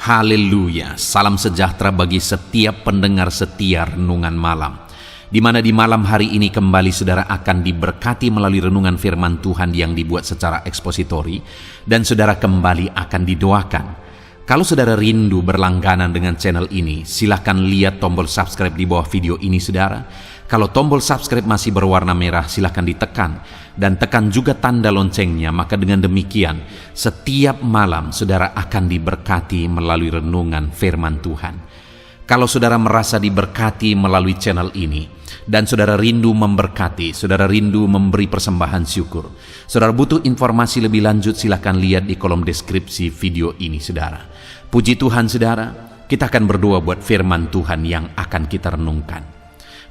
Haleluya, salam sejahtera bagi setiap pendengar setia Renungan Malam, di mana di malam hari ini kembali saudara akan diberkati melalui renungan firman Tuhan yang dibuat secara ekspositori, dan saudara kembali akan didoakan. Kalau saudara rindu berlangganan dengan channel ini, silahkan lihat tombol subscribe di bawah video ini saudara. Kalau tombol subscribe masih berwarna merah, silahkan ditekan. Dan tekan juga tanda loncengnya, maka dengan demikian setiap malam saudara akan diberkati melalui renungan firman Tuhan. Kalau saudara merasa diberkati melalui channel ini, dan saudara rindu memberkati, saudara rindu memberi persembahan syukur, saudara butuh informasi lebih lanjut, silahkan lihat di kolom deskripsi video ini saudara. Puji Tuhan saudara, kita akan berdoa buat firman Tuhan yang akan kita renungkan.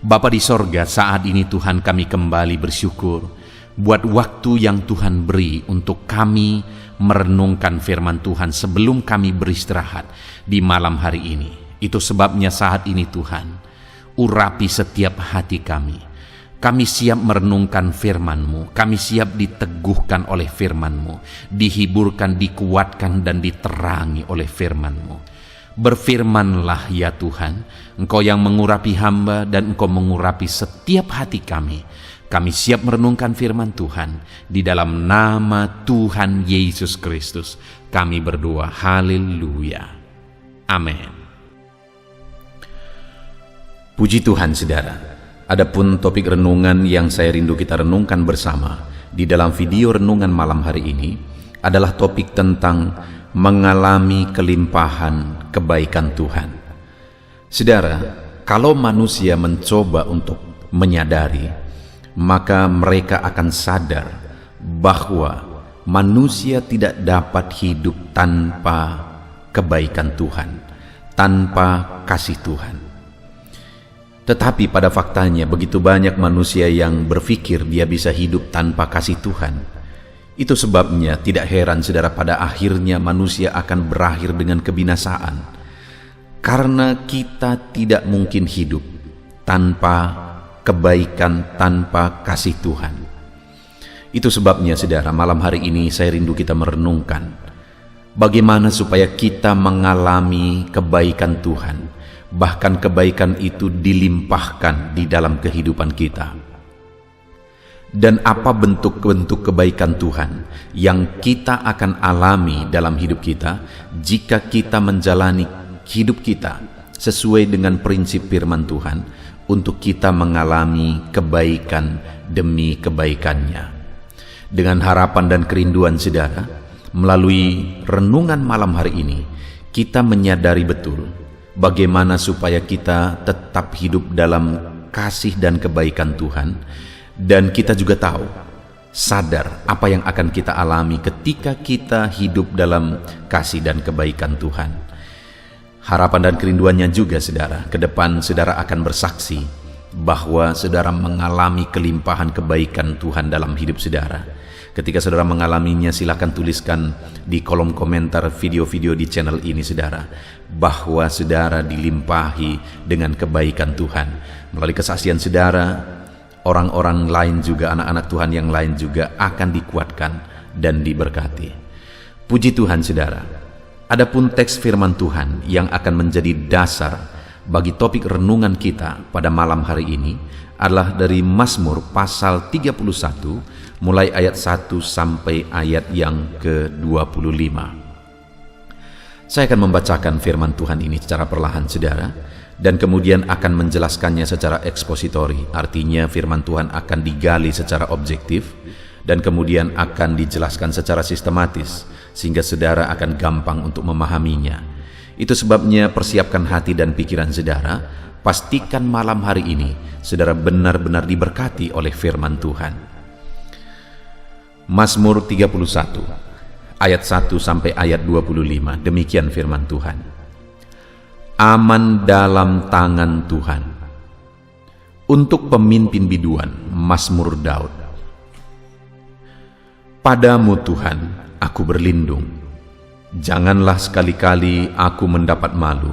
Bapa di sorga, saat ini Tuhan kami kembali bersyukur buat waktu yang Tuhan beri untuk kami merenungkan firman Tuhan sebelum kami beristirahat di malam hari ini. Itu sebabnya saat ini Tuhan, urapi setiap hati kami. Kami siap merenungkan firman-Mu, kami siap diteguhkan oleh firman-Mu, dihiburkan, dikuatkan, dan diterangi oleh firman-Mu. Berfirmanlah ya Tuhan, Engkau yang mengurapi hamba dan Engkau mengurapi setiap hati kami. Kami siap merenungkan firman Tuhan. Di dalam nama Tuhan Yesus Kristus kami berdoa, haleluya, amin. Puji Tuhan saudara, adapun topik renungan yang saya rindu kita renungkan bersama di dalam video renungan malam hari ini adalah topik tentang mengalami kelimpahan kebaikan Tuhan. Saudara, kalau manusia mencoba untuk menyadari, maka mereka akan sadar bahwa manusia tidak dapat hidup tanpa kebaikan Tuhan, tanpa kasih Tuhan. Tetapi pada faktanya begitu banyak manusia yang berpikir dia bisa hidup tanpa kasih Tuhan. Itu sebabnya tidak heran saudara, pada akhirnya manusia akan berakhir dengan kebinasaan. Karena kita tidak mungkin hidup tanpa kebaikan, tanpa kasih Tuhan. Itu sebabnya saudara, malam hari ini saya rindu kita merenungkan bagaimana supaya kita mengalami kebaikan Tuhan, bahkan kebaikan itu dilimpahkan di dalam kehidupan kita. Dan apa bentuk-bentuk kebaikan Tuhan yang kita akan alami dalam hidup kita jika kita menjalani hidup kita sesuai dengan prinsip firman Tuhan untuk kita mengalami kebaikan demi kebaikannya. Dengan harapan dan kerinduan saudara, melalui renungan malam hari ini kita menyadari betul bagaimana supaya kita tetap hidup dalam kasih dan kebaikan Tuhan. Dan kita juga tahu, sadar apa yang akan kita alami ketika kita hidup dalam kasih dan kebaikan Tuhan. Harapan dan kerinduannya juga saudara, ke depan saudara akan bersaksi bahwa saudara mengalami kelimpahan kebaikan Tuhan dalam hidup saudara. Ketika saudara mengalaminya, silakan tuliskan di kolom komentar video-video di channel ini saudara, bahwa saudara dilimpahi dengan kebaikan Tuhan. Melalui kesaksian saudara, orang-orang lain juga, anak-anak Tuhan yang lain juga akan dikuatkan dan diberkati. Puji Tuhan saudara. Adapun teks firman Tuhan yang akan menjadi dasar bagi topik renungan kita pada malam hari ini adalah dari Mazmur pasal 31 mulai ayat 1 sampai ayat yang ke-25. Saya akan membacakan firman Tuhan ini secara perlahan saudara, dan kemudian akan menjelaskannya secara ekspositori. Artinya firman Tuhan akan digali secara objektif dan kemudian akan dijelaskan secara sistematis sehingga saudara akan gampang untuk memahaminya. Itu sebabnya persiapkan hati dan pikiran saudara. Pastikan malam hari ini saudara benar-benar diberkati oleh firman Tuhan. Mazmur 31 ayat 1 sampai ayat 25. Demikian firman Tuhan. Aman dalam tangan Tuhan. Untuk pemimpin biduan, Mazmur Daud. Padamu Tuhan, aku berlindung. Janganlah sekali-kali aku mendapat malu.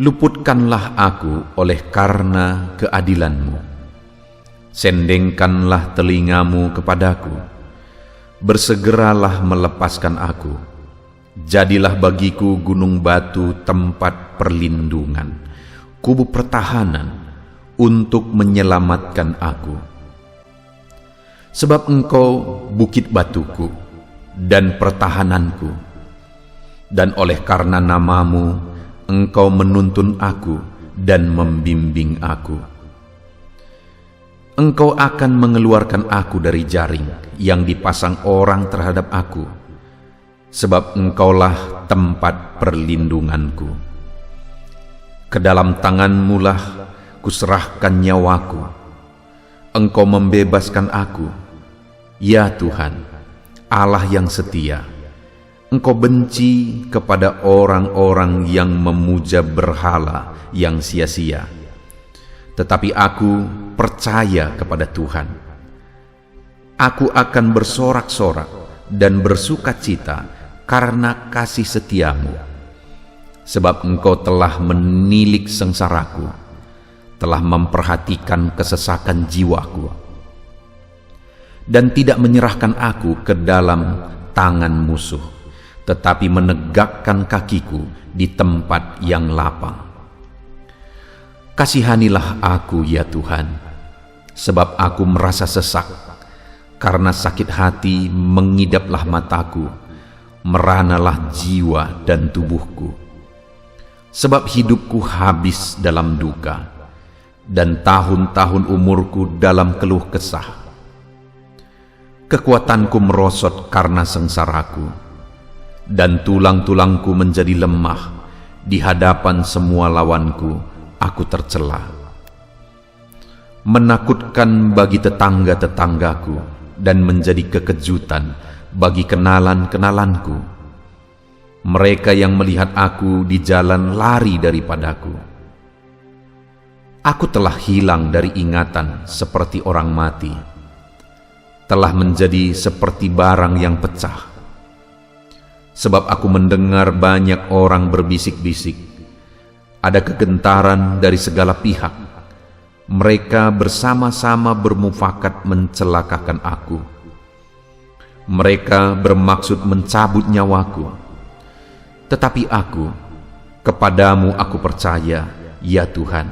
Luputkanlah aku oleh karena keadilan-Mu. Sendengkanlah telingamu kepadaku. Bersegeralah melepaskan aku. Jadilah bagiku gunung batu tempat perlindungan, kubu pertahanan untuk menyelamatkan aku. Sebab Engkau bukit batuku dan pertahananku, dan oleh karena nama-Mu, Engkau menuntun aku dan membimbing aku. Engkau akan mengeluarkan aku dari jaring yang dipasang orang terhadap aku, sebab Engkaulah tempat perlindunganku. Ke dalam tangan-Mu lah kuserahkan nyawaku. Engkau membebaskan aku, ya Tuhan, Allah yang setia. Engkau benci kepada orang-orang yang memuja berhala yang sia-sia. Tetapi aku percaya kepada Tuhan. Aku akan bersorak-sorak dan bersukacita karena kasih setia-Mu. Sebab Engkau telah menilik sengsaraku, telah memperhatikan kesesakan jiwaku, dan tidak menyerahkan aku ke dalam tangan musuh, tetapi menegakkan kakiku di tempat yang lapang. Kasihanilah aku, ya Tuhan, sebab aku merasa sesak. Karena sakit hati mengidaplah mataku, meranalah jiwa dan tubuhku. Sebab hidupku habis dalam duka, dan tahun-tahun umurku dalam keluh kesah. Kekuatanku merosot karena sengsaraku, dan tulang-tulangku menjadi lemah. Di hadapan semua lawanku, aku tercela. Menakutkan bagi tetangga-tetanggaku, dan menjadi kekejutan bagi kenalan-kenalanku. Mereka yang melihat aku di jalan lari daripadaku. Aku telah hilang dari ingatan seperti orang mati, telah menjadi seperti barang yang pecah. Sebab aku mendengar banyak orang berbisik-bisik, ada kegentaran dari segala pihak. Mereka bersama-sama bermufakat mencelakakan aku. Mereka bermaksud mencabut nyawaku. Tetapi aku, kepadamu aku percaya, ya Tuhan.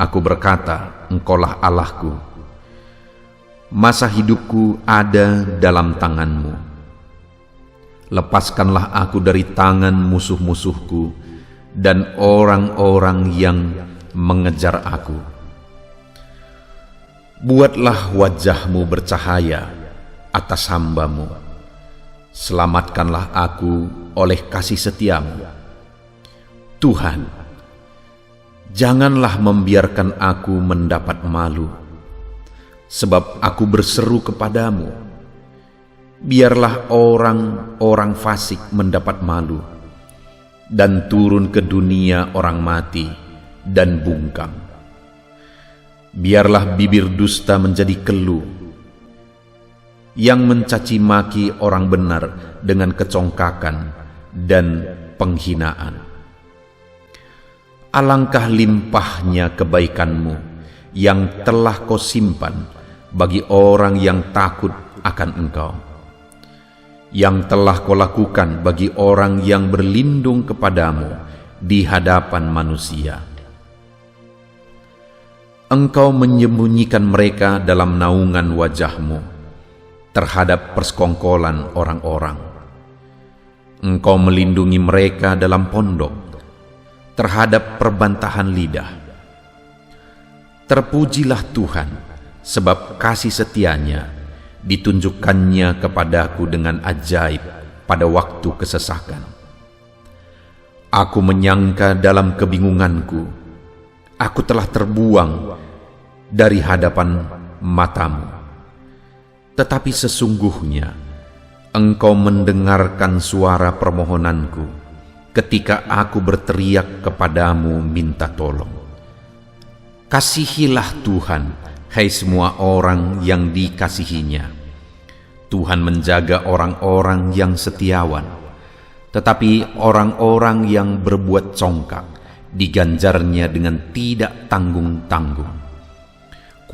Aku berkata, Engkaulah Allahku. Masa hidupku ada dalam tangan-Mu. Lepaskanlah aku dari tangan musuh-musuhku dan orang-orang yang mengejar aku. Buatlah wajah-Mu bercahaya atas hamba-Mu. Selamatkanlah aku oleh kasih setia-Mu. Tuhan, janganlah membiarkan aku mendapat malu, sebab aku berseru kepadamu. Biarlah orang-orang fasik mendapat malu, dan turun ke dunia orang mati dan bungkam. Biarlah bibir dusta menjadi keluh, yang mencaci maki orang benar dengan kecongkakan dan penghinaan. Alangkah limpahnya kebaikan-Mu yang telah Kau simpan bagi orang yang takut akan Engkau, yang telah Kau lakukan bagi orang yang berlindung kepadamu di hadapan manusia. Engkau menyembunyikan mereka dalam naungan wajah-Mu terhadap persekongkolan orang-orang. Engkau melindungi mereka dalam pondok terhadap perbantahan lidah. Terpujilah Tuhan, sebab kasih setia-Nya ditunjukkannya kepadaku dengan ajaib pada waktu kesesakan. Aku menyangka dalam kebingunganku, aku telah terbuang dari hadapan mata-Mu. Tetapi sesungguhnya Engkau mendengarkan suara permohonanku ketika aku berteriak kepadamu minta tolong. Kasihilah Tuhan, hai semua orang yang dikasihinya. Tuhan menjaga orang-orang yang setiawan, tetapi orang-orang yang berbuat congkak diganjarnya dengan tidak tanggung-tanggung.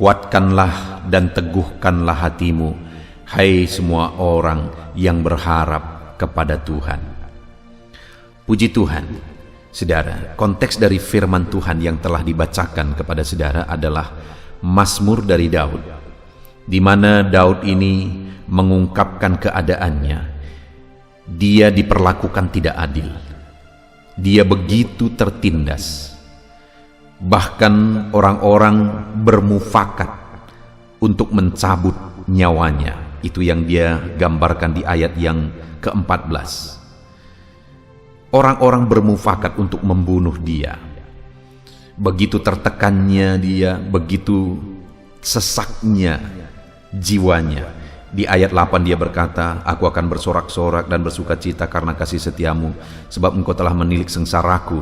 Kuatkanlah dan teguhkanlah hatimu, hai semua orang yang berharap kepada Tuhan. Puji Tuhan, saudara, konteks dari firman Tuhan yang telah dibacakan kepada saudara adalah Mazmur dari Daud, di mana Daud ini mengungkapkan keadaannya. Dia diperlakukan tidak adil. Dia begitu tertindas. Bahkan orang-orang bermufakat untuk mencabut nyawanya. Itu yang dia gambarkan di ayat yang ke-14. Orang-orang bermufakat untuk membunuh dia. Begitu tertekannya dia, begitu sesaknya jiwanya. Di ayat 8 dia berkata, "Aku akan bersorak-sorak dan bersukacita karena kasih setiamu, sebab engkau telah menilik sengsaraku."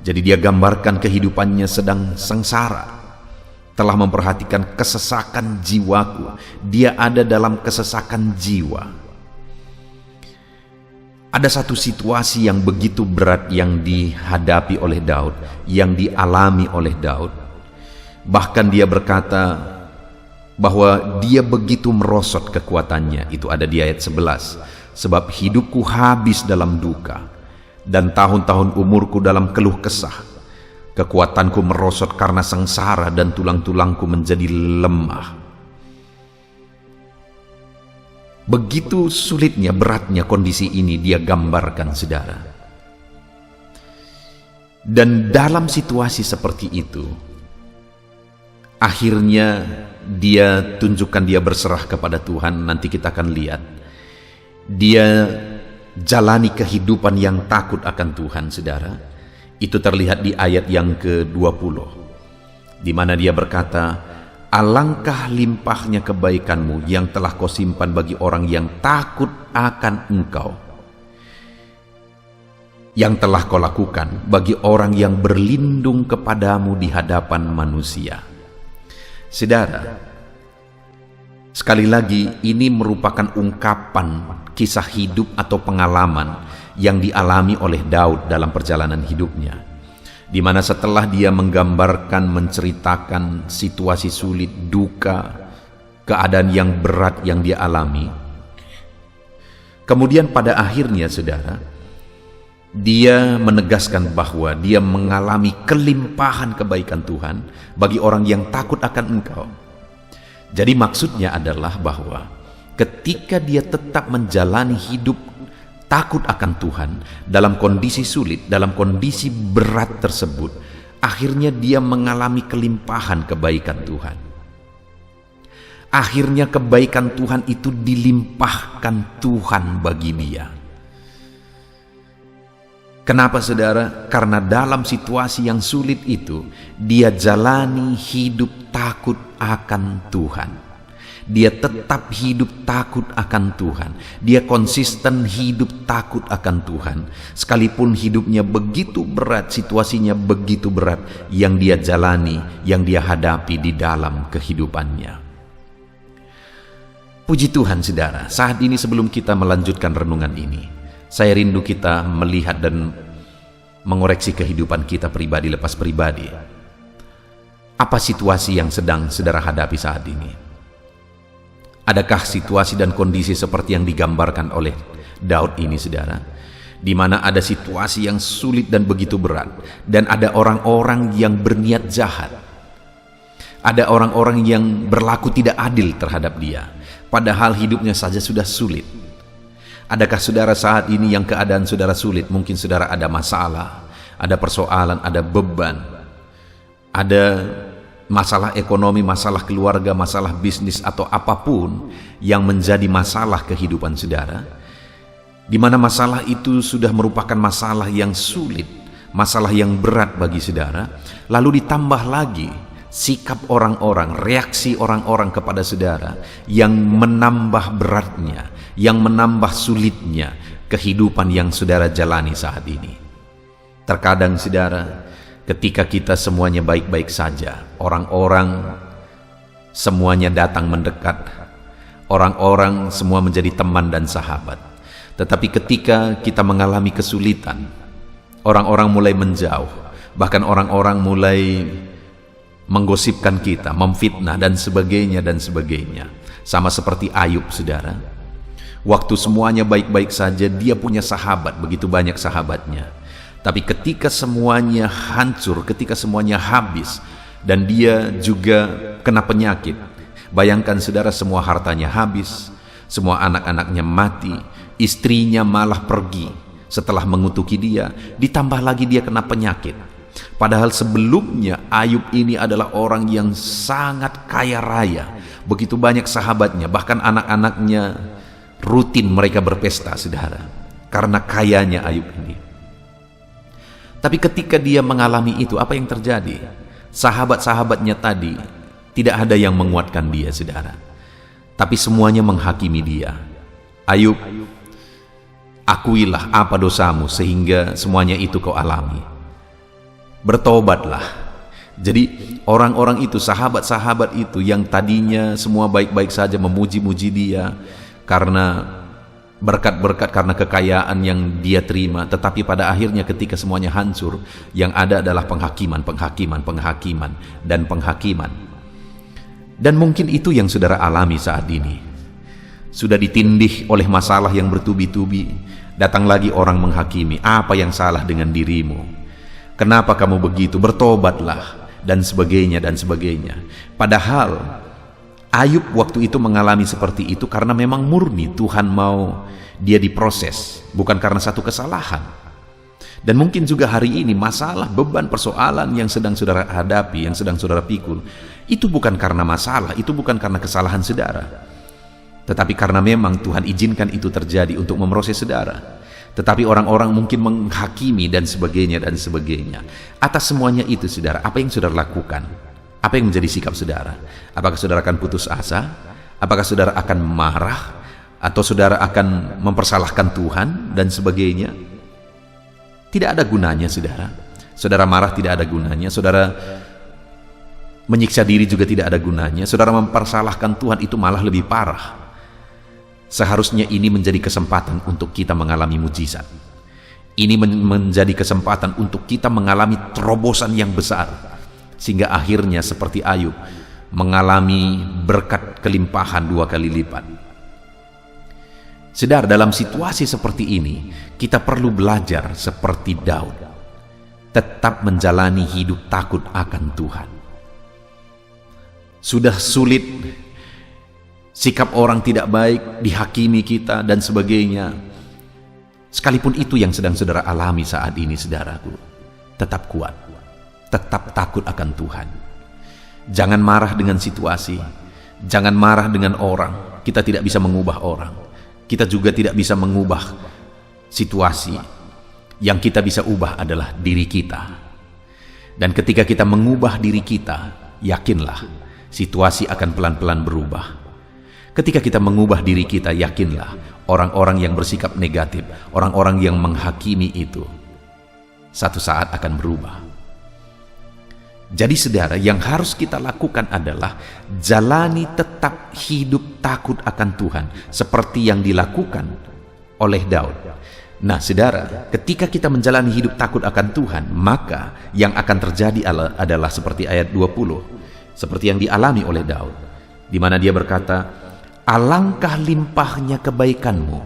Jadi dia gambarkan kehidupannya sedang sengsara, telah memperhatikan kesesakan jiwaku. Dia ada dalam kesesakan jiwa. Ada satu situasi yang begitu berat yang dihadapi oleh Daud, yang dialami oleh Daud. Bahkan dia berkata bahwa dia begitu merosot kekuatannya. Itu ada di ayat 11. "Sebab hidupku habis dalam duka, dan tahun-tahun umurku dalam keluh kesah. Kekuatanku merosot karena sengsara, dan tulang-tulangku menjadi lemah." Begitu sulitnya, beratnya kondisi ini dia gambarkan, saudara. Dan dalam situasi seperti itu, akhirnya dia tunjukkan, dia berserah kepada Tuhan. Nanti kita akan lihat dia jalani kehidupan yang takut akan Tuhan, saudara. Itu terlihat di ayat yang ke-20, di mana dia berkata, "Alangkah limpahnya kebaikanmu yang telah kau simpan bagi orang yang takut akan engkau, yang telah kau lakukan bagi orang yang berlindung kepadamu di hadapan manusia." Saudara, sekali lagi ini merupakan ungkapan kisah hidup atau pengalaman yang dialami oleh Daud dalam perjalanan hidupnya, di mana setelah dia menggambarkan, menceritakan situasi sulit, duka, keadaan yang berat yang dia alami, kemudian pada akhirnya, saudara, dia menegaskan bahwa dia mengalami kelimpahan kebaikan Tuhan bagi orang yang takut akan engkau. Jadi maksudnya adalah bahwa ketika dia tetap menjalani hidup takut akan Tuhan dalam kondisi sulit, dalam kondisi berat tersebut, akhirnya dia mengalami kelimpahan kebaikan Tuhan. Akhirnya kebaikan Tuhan itu dilimpahkan Tuhan bagi dia. Kenapa, saudara? Karena dalam situasi yang sulit itu dia jalani hidup takut akan Tuhan. Dia tetap hidup takut akan Tuhan. Dia konsisten hidup takut akan Tuhan. Sekalipun hidupnya begitu berat, situasinya begitu berat yang dia jalani, yang dia hadapi di dalam kehidupannya. Puji Tuhan, saudara. Saat ini sebelum kita melanjutkan renungan ini, saya rindu kita melihat dan mengoreksi kehidupan kita pribadi lepas pribadi. Apa situasi yang sedang saudara hadapi saat ini? Adakah situasi dan kondisi seperti yang digambarkan oleh Daud ini, saudara? Di mana ada situasi yang sulit dan begitu berat, dan ada orang-orang yang berniat jahat. Ada orang-orang yang berlaku tidak adil terhadap dia, padahal hidupnya saja sudah sulit. Adakah saudara saat ini yang keadaan saudara sulit? Mungkin saudara ada masalah, ada persoalan, ada beban, ada masalah ekonomi, masalah keluarga, masalah bisnis, atau apapun yang menjadi masalah kehidupan saudara, di mana masalah itu sudah merupakan masalah yang sulit, masalah yang berat bagi saudara, lalu ditambah lagi sikap orang-orang, reaksi orang-orang kepada saudara yang menambah beratnya, yang menambah sulitnya kehidupan yang saudara jalani saat ini. Terkadang, saudara, ketika kita semuanya baik-baik saja, orang-orang semuanya datang mendekat, orang-orang semua menjadi teman dan sahabat. Tetapi ketika kita mengalami kesulitan, orang-orang mulai menjauh, bahkan orang-orang mulai menggosipkan kita, memfitnah, dan sebagainya dan sebagainya. Sama seperti Ayub, saudara. Waktu semuanya baik-baik saja, dia punya sahabat, begitu banyak sahabatnya. Tapi ketika semuanya hancur, ketika semuanya habis, dan dia juga kena penyakit, bayangkan saudara, semua hartanya habis, semua anak-anaknya mati, istrinya malah pergi setelah mengutuki dia, ditambah lagi dia kena penyakit. Padahal sebelumnya Ayub ini adalah orang yang sangat kaya raya, begitu banyak sahabatnya, bahkan anak-anaknya rutin mereka berpesta, saudara, karena kayanya Ayub ini. Tapi ketika dia mengalami itu, apa yang terjadi? Sahabat-sahabatnya tadi tidak ada yang menguatkan dia, saudara, tapi semuanya menghakimi dia. Ayub, akuilah apa dosamu sehingga semuanya itu kau alami. Bertobatlah. Jadi orang-orang itu, sahabat-sahabat itu yang tadinya semua baik-baik saja, memuji-muji dia karena berkat-berkat, karena kekayaan yang dia terima, tetapi pada akhirnya ketika semuanya hancur, yang ada adalah penghakiman. Dan mungkin itu yang saudara alami saat ini. Sudah ditindih oleh masalah yang bertubi-tubi, datang lagi orang menghakimi, apa yang salah dengan dirimu? Kenapa kamu begitu? Bertobatlah, dan sebagainya dan sebagainya. Padahal Ayub waktu itu mengalami seperti itu karena memang murni Tuhan mau dia diproses, bukan karena satu kesalahan. Dan mungkin juga hari ini masalah, beban, persoalan yang sedang saudara hadapi, yang sedang saudara pikul, itu bukan karena masalah, itu bukan karena kesalahan saudara, tetapi karena memang Tuhan izinkan itu terjadi untuk memproses saudara. Tetapi orang-orang mungkin menghakimi dan sebagainya dan sebagainya. Atas semuanya itu, saudara, apa yang saudara lakukan? Apa yang menjadi sikap saudara? Apakah saudara akan putus asa? Apakah saudara akan marah? Atau saudara akan mempersalahkan Tuhan dan sebagainya? Tidak ada gunanya, saudara. Saudara marah tidak ada gunanya. Saudara menyiksa diri juga tidak ada gunanya. Saudara mempersalahkan Tuhan, itu malah lebih parah. Seharusnya ini menjadi kesempatan untuk kita mengalami mujizat. Ini menjadi kesempatan untuk kita mengalami terobosan yang besar, sehingga akhirnya seperti Ayub mengalami berkat kelimpahan 2 kali lipat. Saudara, dalam situasi seperti ini kita perlu belajar seperti Daud, tetap menjalani hidup takut akan Tuhan. Sudah sulit, sikap orang tidak baik, dihakimi kita dan sebagainya. Sekalipun itu yang sedang saudara alami saat ini, saudaraku, tetap kuat, tetap takut akan Tuhan. Jangan marah dengan situasi, jangan marah dengan orang. Kita tidak bisa mengubah orang, kita juga tidak bisa mengubah situasi. Yang kita bisa ubah adalah diri kita. Dan ketika kita mengubah diri kita, yakinlah situasi akan pelan-pelan berubah. Ketika kita mengubah diri kita, yakinlah orang-orang yang bersikap negatif, orang-orang yang menghakimi itu satu saat akan berubah. Jadi saudara, yang harus kita lakukan adalah jalani tetap hidup takut akan Tuhan seperti yang dilakukan oleh Daud. Nah saudara, ketika kita menjalani hidup takut akan Tuhan, maka yang akan terjadi adalah seperti ayat 20, seperti yang dialami oleh Daud, di mana dia berkata, alangkah limpahnya kebaikanmu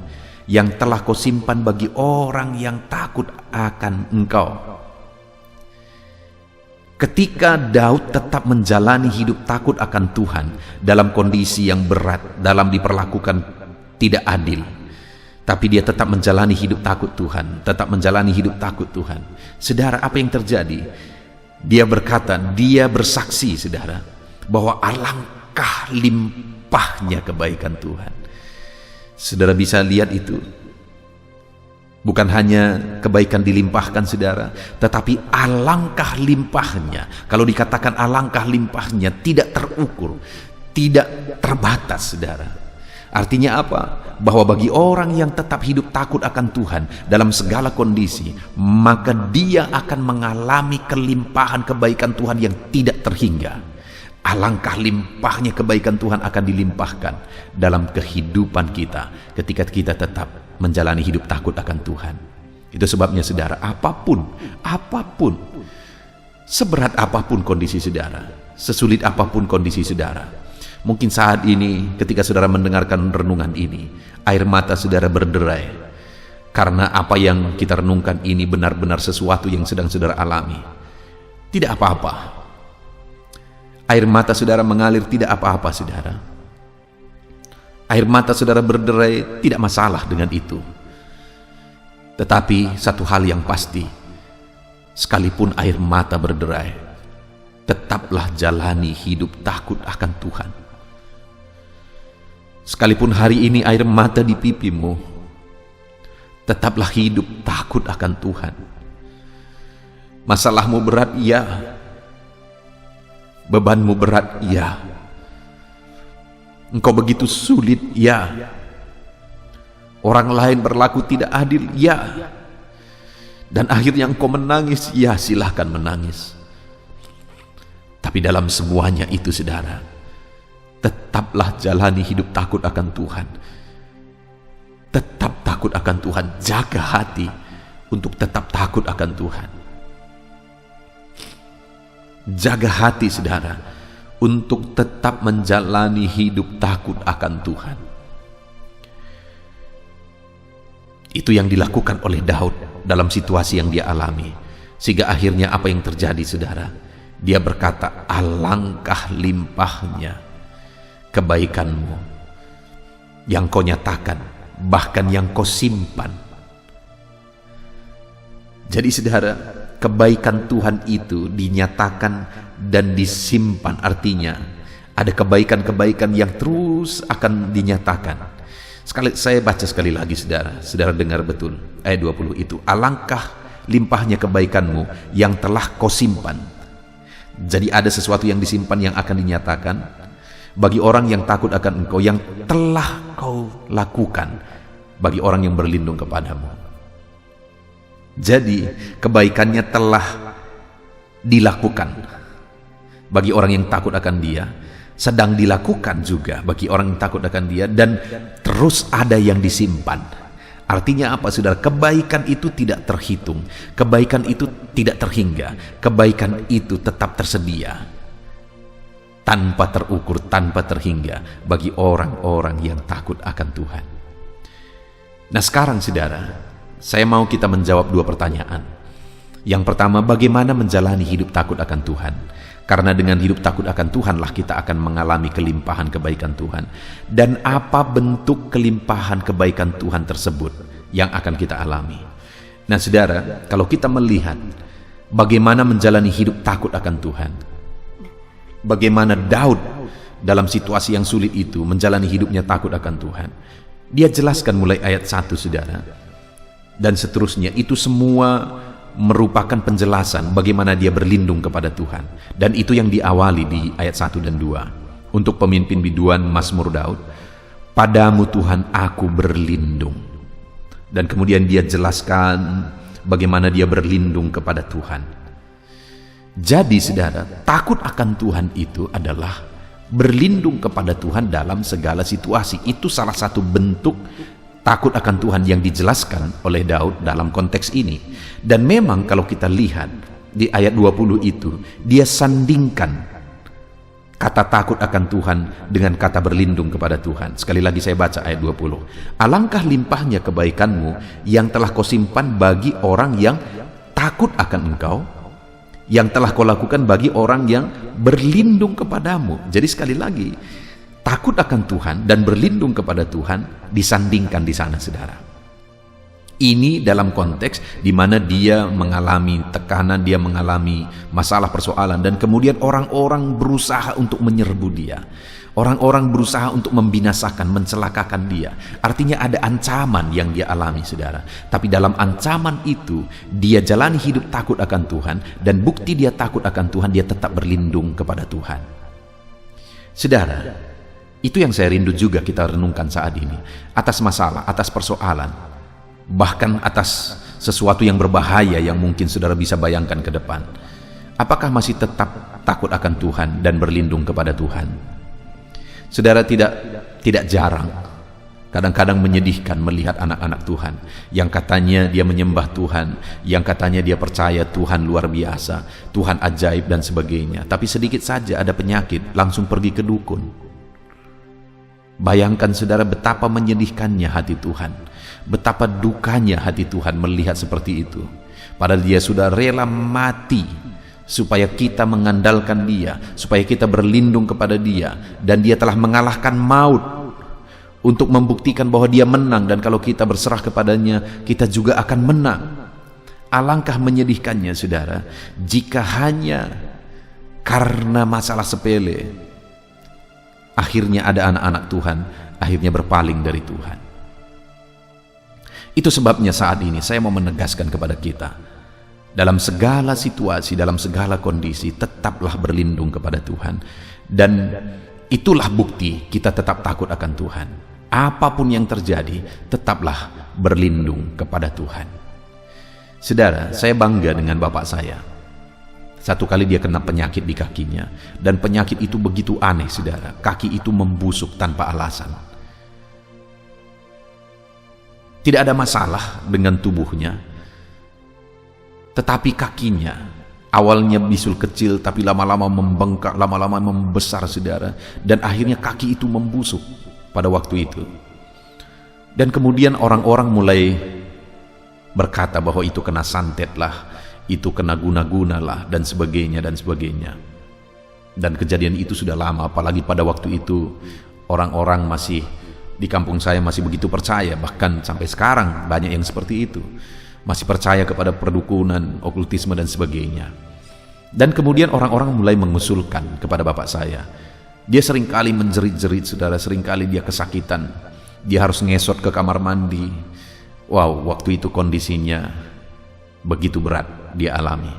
yang telah kau simpan bagi orang yang takut akan Engkau. Ketika Daud tetap menjalani hidup takut akan Tuhan dalam kondisi yang berat, dalam diperlakukan tidak adil, tapi dia tetap menjalani hidup takut Tuhan, tetap menjalani hidup takut Tuhan. Saudara, apa yang terjadi? Dia berkata, dia bersaksi, saudara, bahwa alangkah limpahnya kebaikan Tuhan. Saudara bisa lihat itu. Bukan hanya kebaikan dilimpahkan, saudara, tetapi alangkah limpahnya. Kalau dikatakan alangkah limpahnya, tidak terukur, tidak terbatas, saudara. Artinya apa? Bahwa bagi orang yang tetap hidup takut akan Tuhan dalam segala kondisi, maka dia akan mengalami kelimpahan kebaikan Tuhan yang tidak terhingga. Alangkah limpahnya kebaikan Tuhan akan dilimpahkan dalam kehidupan kita ketika kita tetap menjalani hidup takut akan Tuhan. Itu sebabnya saudara, apapun, seberat apapun kondisi saudara, sesulit apapun kondisi saudara, mungkin saat ini ketika saudara mendengarkan renungan ini, air mata saudara berderai, karena apa yang kita renungkan ini benar-benar sesuatu yang sedang saudara alami. Tidak apa-apa. Air mata saudara mengalir, tidak apa-apa saudara. Air mata saudara berderai, tidak masalah dengan itu. Tetapi satu hal yang pasti, sekalipun air mata berderai, tetaplah jalani hidup takut akan Tuhan. Sekalipun hari ini air mata di pipimu, tetaplah hidup takut akan Tuhan. Masalahmu berat, ya. Bebanmu berat, ya. Engkau begitu sulit, ya. Orang lain berlaku tidak adil, ya. Dan akhirnya engkau menangis, ya, silahkan menangis. Tapi dalam semuanya itu saudara, tetaplah jalani hidup takut akan Tuhan. Tetap takut akan Tuhan, jaga hati untuk tetap takut akan Tuhan. Jaga hati saudara untuk tetap menjalani hidup takut akan Tuhan. Itu yang dilakukan oleh Daud dalam situasi yang dia alami. Sehingga akhirnya apa yang terjadi saudara? Dia berkata, alangkah limpahnya kebaikanmu yang kau nyatakan, bahkan yang kau simpan. Jadi saudara, kebaikan Tuhan itu dinyatakan dan disimpan. Artinya ada kebaikan-kebaikan yang terus akan dinyatakan. Saya baca sekali lagi saudara. Saudara dengar betul ayat 20 itu. Alangkah limpahnya kebaikanmu yang telah kau simpan. Jadi ada sesuatu yang disimpan yang akan dinyatakan bagi orang yang takut akan engkau, yang telah kau lakukan bagi orang yang berlindung kepadamu. Jadi kebaikannya telah dilakukan bagi orang yang takut akan dia, sedang dilakukan juga bagi orang yang takut akan dia, dan terus ada yang disimpan. Artinya apa saudara? Kebaikan itu tidak terhitung, kebaikan itu tidak terhingga, kebaikan itu tetap tersedia, tanpa terukur, tanpa terhingga bagi orang-orang yang takut akan Tuhan. Nah sekarang saudara, saya mau kita menjawab dua pertanyaan. Yang pertama, bagaimana menjalani hidup takut akan Tuhan? Karena dengan hidup takut akan Tuhanlah kita akan mengalami kelimpahan kebaikan Tuhan. Dan apa bentuk kelimpahan kebaikan Tuhan tersebut yang akan kita alami? Nah saudara, kalau kita melihat bagaimana menjalani hidup takut akan Tuhan, bagaimana Daud dalam situasi yang sulit itu menjalani hidupnya takut akan Tuhan, dia jelaskan mulai ayat 1 saudara, dan seterusnya. Itu semua merupakan penjelasan bagaimana dia berlindung kepada Tuhan. Dan itu yang diawali di ayat 1 dan 2. Untuk pemimpin biduan Mazmur Daud, padamu Tuhan aku berlindung. Dan kemudian dia jelaskan bagaimana dia berlindung kepada Tuhan. Jadi saudara, takut akan Tuhan itu adalah berlindung kepada Tuhan dalam segala situasi. Itu salah satu bentuk takut akan Tuhan yang dijelaskan oleh Daud dalam konteks ini. Dan memang kalau kita lihat di ayat 20 itu, dia sandingkan kata takut akan Tuhan dengan kata berlindung kepada Tuhan. Sekali lagi saya baca ayat 20. Alangkah limpahnya kebaikanmu yang telah kau simpan bagi orang yang takut akan engkau, yang telah kau lakukan bagi orang yang berlindung kepadamu. Jadi sekali lagi, takut akan Tuhan dan berlindung kepada Tuhan disandingkan di sana saudara. Ini dalam konteks di mana dia mengalami tekanan, dia mengalami masalah persoalan, dan kemudian orang-orang berusaha untuk menyerbu dia. Orang-orang berusaha untuk membinasakan, mencelakakan dia. Artinya ada ancaman yang dia alami saudara. Tapi dalam ancaman itu dia jalani hidup takut akan Tuhan, dan bukti dia takut akan Tuhan, dia tetap berlindung kepada Tuhan. Saudara, itu yang saya rindu juga kita renungkan saat ini. Atas masalah, atas persoalan, bahkan atas sesuatu yang berbahaya yang mungkin saudara bisa bayangkan ke depan. Apakah masih tetap takut akan Tuhan dan berlindung kepada Tuhan? Saudara, tidak jarang, kadang-kadang menyedihkan melihat anak-anak Tuhan yang katanya dia menyembah Tuhan, yang katanya dia percaya Tuhan luar biasa, Tuhan ajaib dan sebagainya, tapi sedikit saja ada penyakit langsung pergi ke dukun. Bayangkan saudara betapa menyedihkannya hati Tuhan. Betapa dukanya hati Tuhan melihat seperti itu. Padahal dia sudah rela mati supaya kita mengandalkan dia, supaya kita berlindung kepada dia, dan dia telah mengalahkan maut untuk membuktikan bahwa dia menang, dan kalau kita berserah kepadanya kita juga akan menang. Alangkah menyedihkannya saudara, jika hanya karena masalah sepele akhirnya ada anak-anak Tuhan akhirnya berpaling dari Tuhan. Itu sebabnya saat ini saya mau menegaskan kepada kita, dalam segala situasi, dalam segala kondisi, tetaplah berlindung kepada Tuhan. Dan itulah bukti kita tetap takut akan Tuhan. Apapun yang terjadi, tetaplah berlindung kepada Tuhan. Saudara, saya bangga dengan bapak saya. Satu kali dia kena penyakit di kakinya, dan penyakit itu begitu aneh saudara. Kaki itu membusuk tanpa alasan. Tidak ada masalah dengan tubuhnya, tetapi kakinya awalnya bisul kecil, tapi lama-lama membengkak, lama-lama membesar saudara, dan akhirnya kaki itu membusuk pada waktu itu. Dan kemudian orang-orang mulai berkata bahwa itu kena santet lah, itu kena guna-guna lah, dan sebagainya dan sebagainya. Dan kejadian itu sudah lama, apalagi pada waktu itu orang-orang masih di kampung saya masih begitu percaya, bahkan sampai sekarang banyak yang seperti itu, masih percaya kepada perdukunan, okultisme dan sebagainya. Dan kemudian orang-orang mulai mengusulkan kepada bapak saya, dia seringkali menjerit-jerit saudara, seringkali dia kesakitan, dia harus ngesot ke kamar mandi. Wow, waktu itu kondisinya begitu berat dia alami.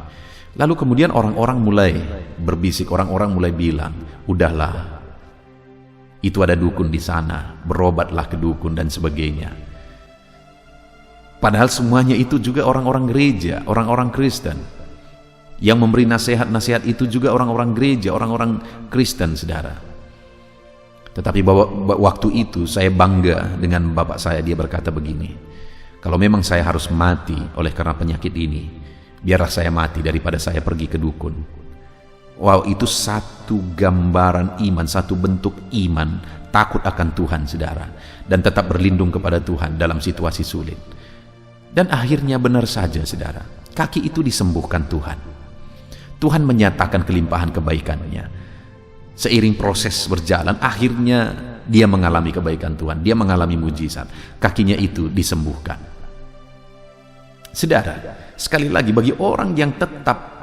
Lalu kemudian orang-orang mulai berbisik, orang-orang mulai bilang, udahlah, itu ada dukun di sana, berobatlah ke dukun dan sebagainya. Padahal semuanya itu juga orang-orang gereja, orang-orang Kristen. Yang memberi nasihat-nasihat itu juga orang-orang gereja, orang-orang Kristen saudara. Tetapi waktu itu saya bangga dengan bapak saya. Dia berkata begini, kalau memang saya harus mati oleh karena penyakit ini, biarlah saya mati daripada saya pergi ke dukun. Wow, itu satu gambaran iman, satu bentuk iman, takut akan Tuhan saudara, dan tetap berlindung kepada Tuhan dalam situasi sulit. Dan akhirnya benar saja saudara, kaki itu disembuhkan Tuhan. Tuhan menyatakan kelimpahan kebaikannya. Seiring proses berjalan, akhirnya dia mengalami kebaikan Tuhan, dia mengalami mujizat, kakinya itu disembuhkan. Saudara, sekali lagi bagi orang yang tetap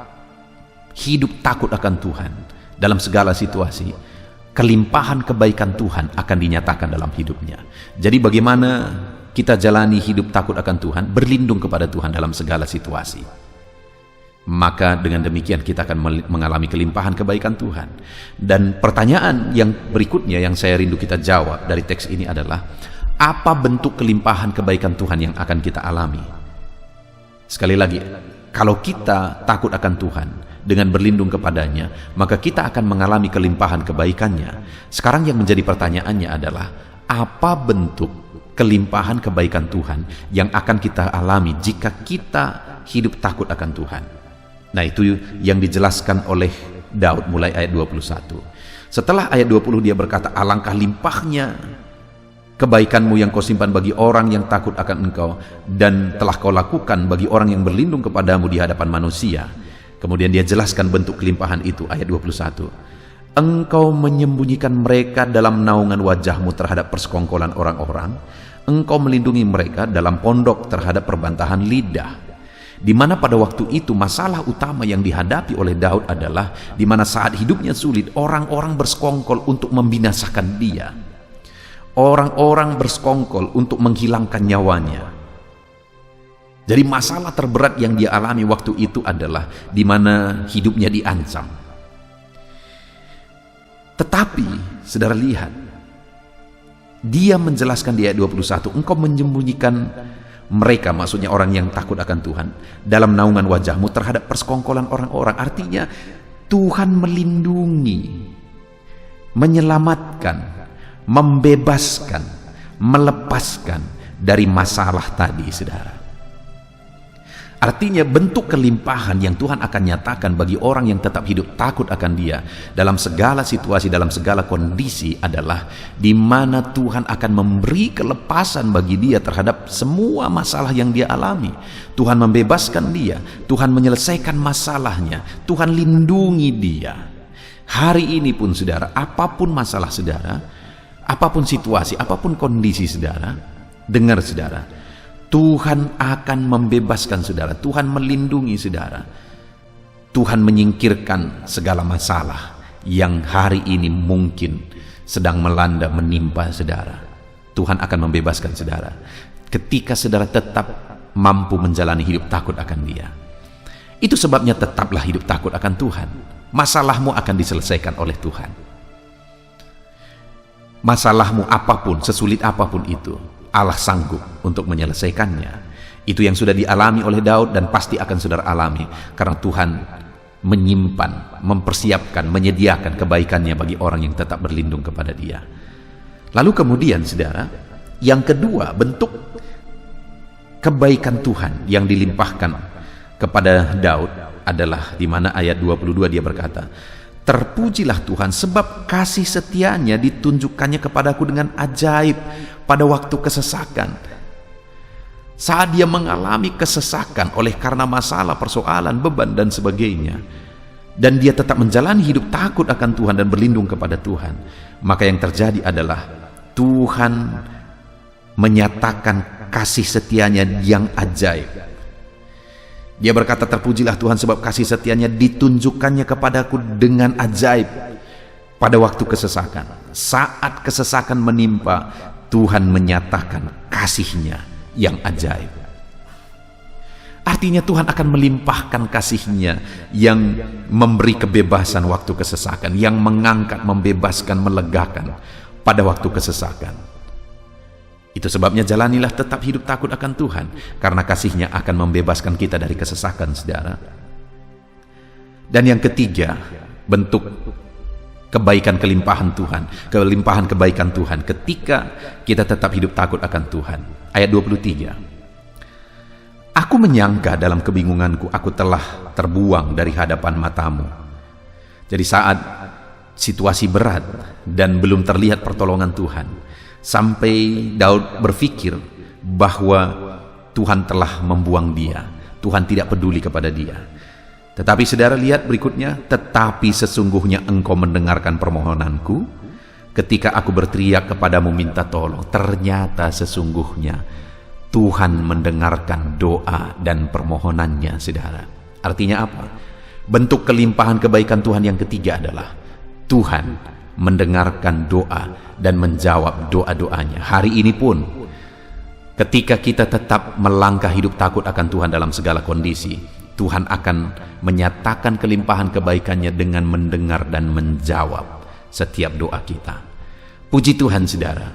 hidup takut akan Tuhan dalam segala situasi, kelimpahan kebaikan Tuhan akan dinyatakan dalam hidupnya. Jadi bagaimana kita jalani hidup takut akan Tuhan? Berlindung kepada Tuhan dalam segala situasi. Maka dengan demikian kita akan mengalami kelimpahan kebaikan Tuhan. Dan pertanyaan yang berikutnya yang saya rindu kita jawab dari teks ini adalah, apa bentuk kelimpahan kebaikan Tuhan yang akan kita alami? Sekali lagi, kalau kita takut akan Tuhan dengan berlindung kepadanya, maka kita akan mengalami kelimpahan kebaikannya. Sekarang yang menjadi pertanyaannya adalah, apa bentuk kelimpahan kebaikan Tuhan yang akan kita alami jika kita hidup takut akan Tuhan? Nah, itu yang dijelaskan oleh Daud mulai ayat 21. Setelah ayat 20 dia berkata, alangkah limpahnya kebaikanmu yang kau simpan bagi orang yang takut akan engkau, dan telah kau lakukan bagi orang yang berlindung kepadamu di hadapan manusia. Kemudian dia jelaskan bentuk kelimpahan itu, ayat 21. Engkau menyembunyikan mereka dalam naungan wajahmu terhadap persekongkolan orang-orang. Engkau melindungi mereka dalam pondok terhadap perbantahan lidah. Di mana pada waktu itu masalah utama yang dihadapi oleh Daud adalah di mana saat hidupnya sulit, orang-orang bersekongkol untuk membinasakan dia. Orang-orang bersekongkol untuk menghilangkan nyawanya. Jadi masalah terberat yang dia alami waktu itu adalah di mana hidupnya diancam. Tetapi saudara lihat, dia menjelaskan di ayat 21, engkau menyembunyikan mereka, maksudnya orang yang takut akan Tuhan, dalam naungan wajahmu terhadap persekongkolan orang-orang. Artinya Tuhan melindungi, menyelamatkan, membebaskan, melepaskan dari masalah tadi saudara. Artinya bentuk kelimpahan yang Tuhan akan nyatakan bagi orang yang tetap hidup takut akan Dia dalam segala situasi, dalam segala kondisi adalah di mana Tuhan akan memberi kelepasan bagi dia terhadap semua masalah yang dia alami. Tuhan membebaskan dia, Tuhan menyelesaikan masalahnya, Tuhan lindungi dia. Hari ini pun saudara, apapun masalah saudara, apapun situasi, apapun kondisi saudara, dengar saudara, Tuhan akan membebaskan saudara, Tuhan melindungi saudara. Tuhan menyingkirkan segala masalah yang hari ini mungkin sedang melanda, menimpa saudara. Tuhan akan membebaskan saudara ketika saudara tetap mampu menjalani hidup takut akan Dia. Itu sebabnya tetaplah hidup takut akan Tuhan. Masalahmu akan diselesaikan oleh Tuhan. Masalahmu apapun, sesulit apapun itu, Allah sanggup untuk menyelesaikannya. Itu yang sudah dialami oleh Daud dan pasti akan saudara alami, karena Tuhan menyimpan, mempersiapkan, menyediakan kebaikannya bagi orang yang tetap berlindung kepada Dia. Lalu kemudian saudara, yang kedua bentuk kebaikan Tuhan yang dilimpahkan kepada Daud adalah di mana ayat 22 dia berkata, "Terpujilah Tuhan sebab kasih setianya ditunjukkannya kepadaku dengan ajaib pada waktu kesesakan." Saat dia mengalami kesesakan oleh karena masalah, persoalan, beban dan sebagainya, dan dia tetap menjalani hidup takut akan Tuhan dan berlindung kepada Tuhan, maka yang terjadi adalah Tuhan menyatakan kasih setianya yang ajaib. Dia berkata, "Terpujilah Tuhan sebab kasih setianya ditunjukkannya kepadaku dengan ajaib pada waktu kesesakan." Saat kesesakan menimpa, Tuhan menyatakan kasih-Nya yang ajaib. Artinya Tuhan akan melimpahkan kasih-Nya yang memberi kebebasan waktu kesesakan, yang mengangkat, membebaskan, melegakan pada waktu kesesakan. Itu sebabnya jalanilah tetap hidup takut akan Tuhan, karena kasih-Nya akan membebaskan kita dari kesesakan saudara. Dan yang ketiga, bentuk kebaikan kelimpahan Tuhan, kelimpahan kebaikan Tuhan ketika kita tetap hidup takut akan Tuhan. Ayat 23, "Aku menyangka dalam kebingunganku, aku telah terbuang dari hadapan matamu." Jadi saat situasi berat dan belum terlihat pertolongan Tuhan, sampai Daud berpikir bahwa Tuhan telah membuang dia, Tuhan tidak peduli kepada dia. Tetapi saudara lihat berikutnya, "Tetapi sesungguhnya Engkau mendengarkan permohonanku ketika aku berteriak kepadamu minta tolong." Ternyata sesungguhnya Tuhan mendengarkan doa dan permohonannya saudara. Artinya apa? Bentuk kelimpahan kebaikan Tuhan yang ketiga adalah Tuhan mendengarkan doa dan menjawab doa-doanya. Hari ini pun ketika kita tetap melangkah hidup takut akan Tuhan dalam segala kondisi, Tuhan akan menyatakan kelimpahan kebaikannya dengan mendengar dan menjawab setiap doa kita. Puji Tuhan saudara,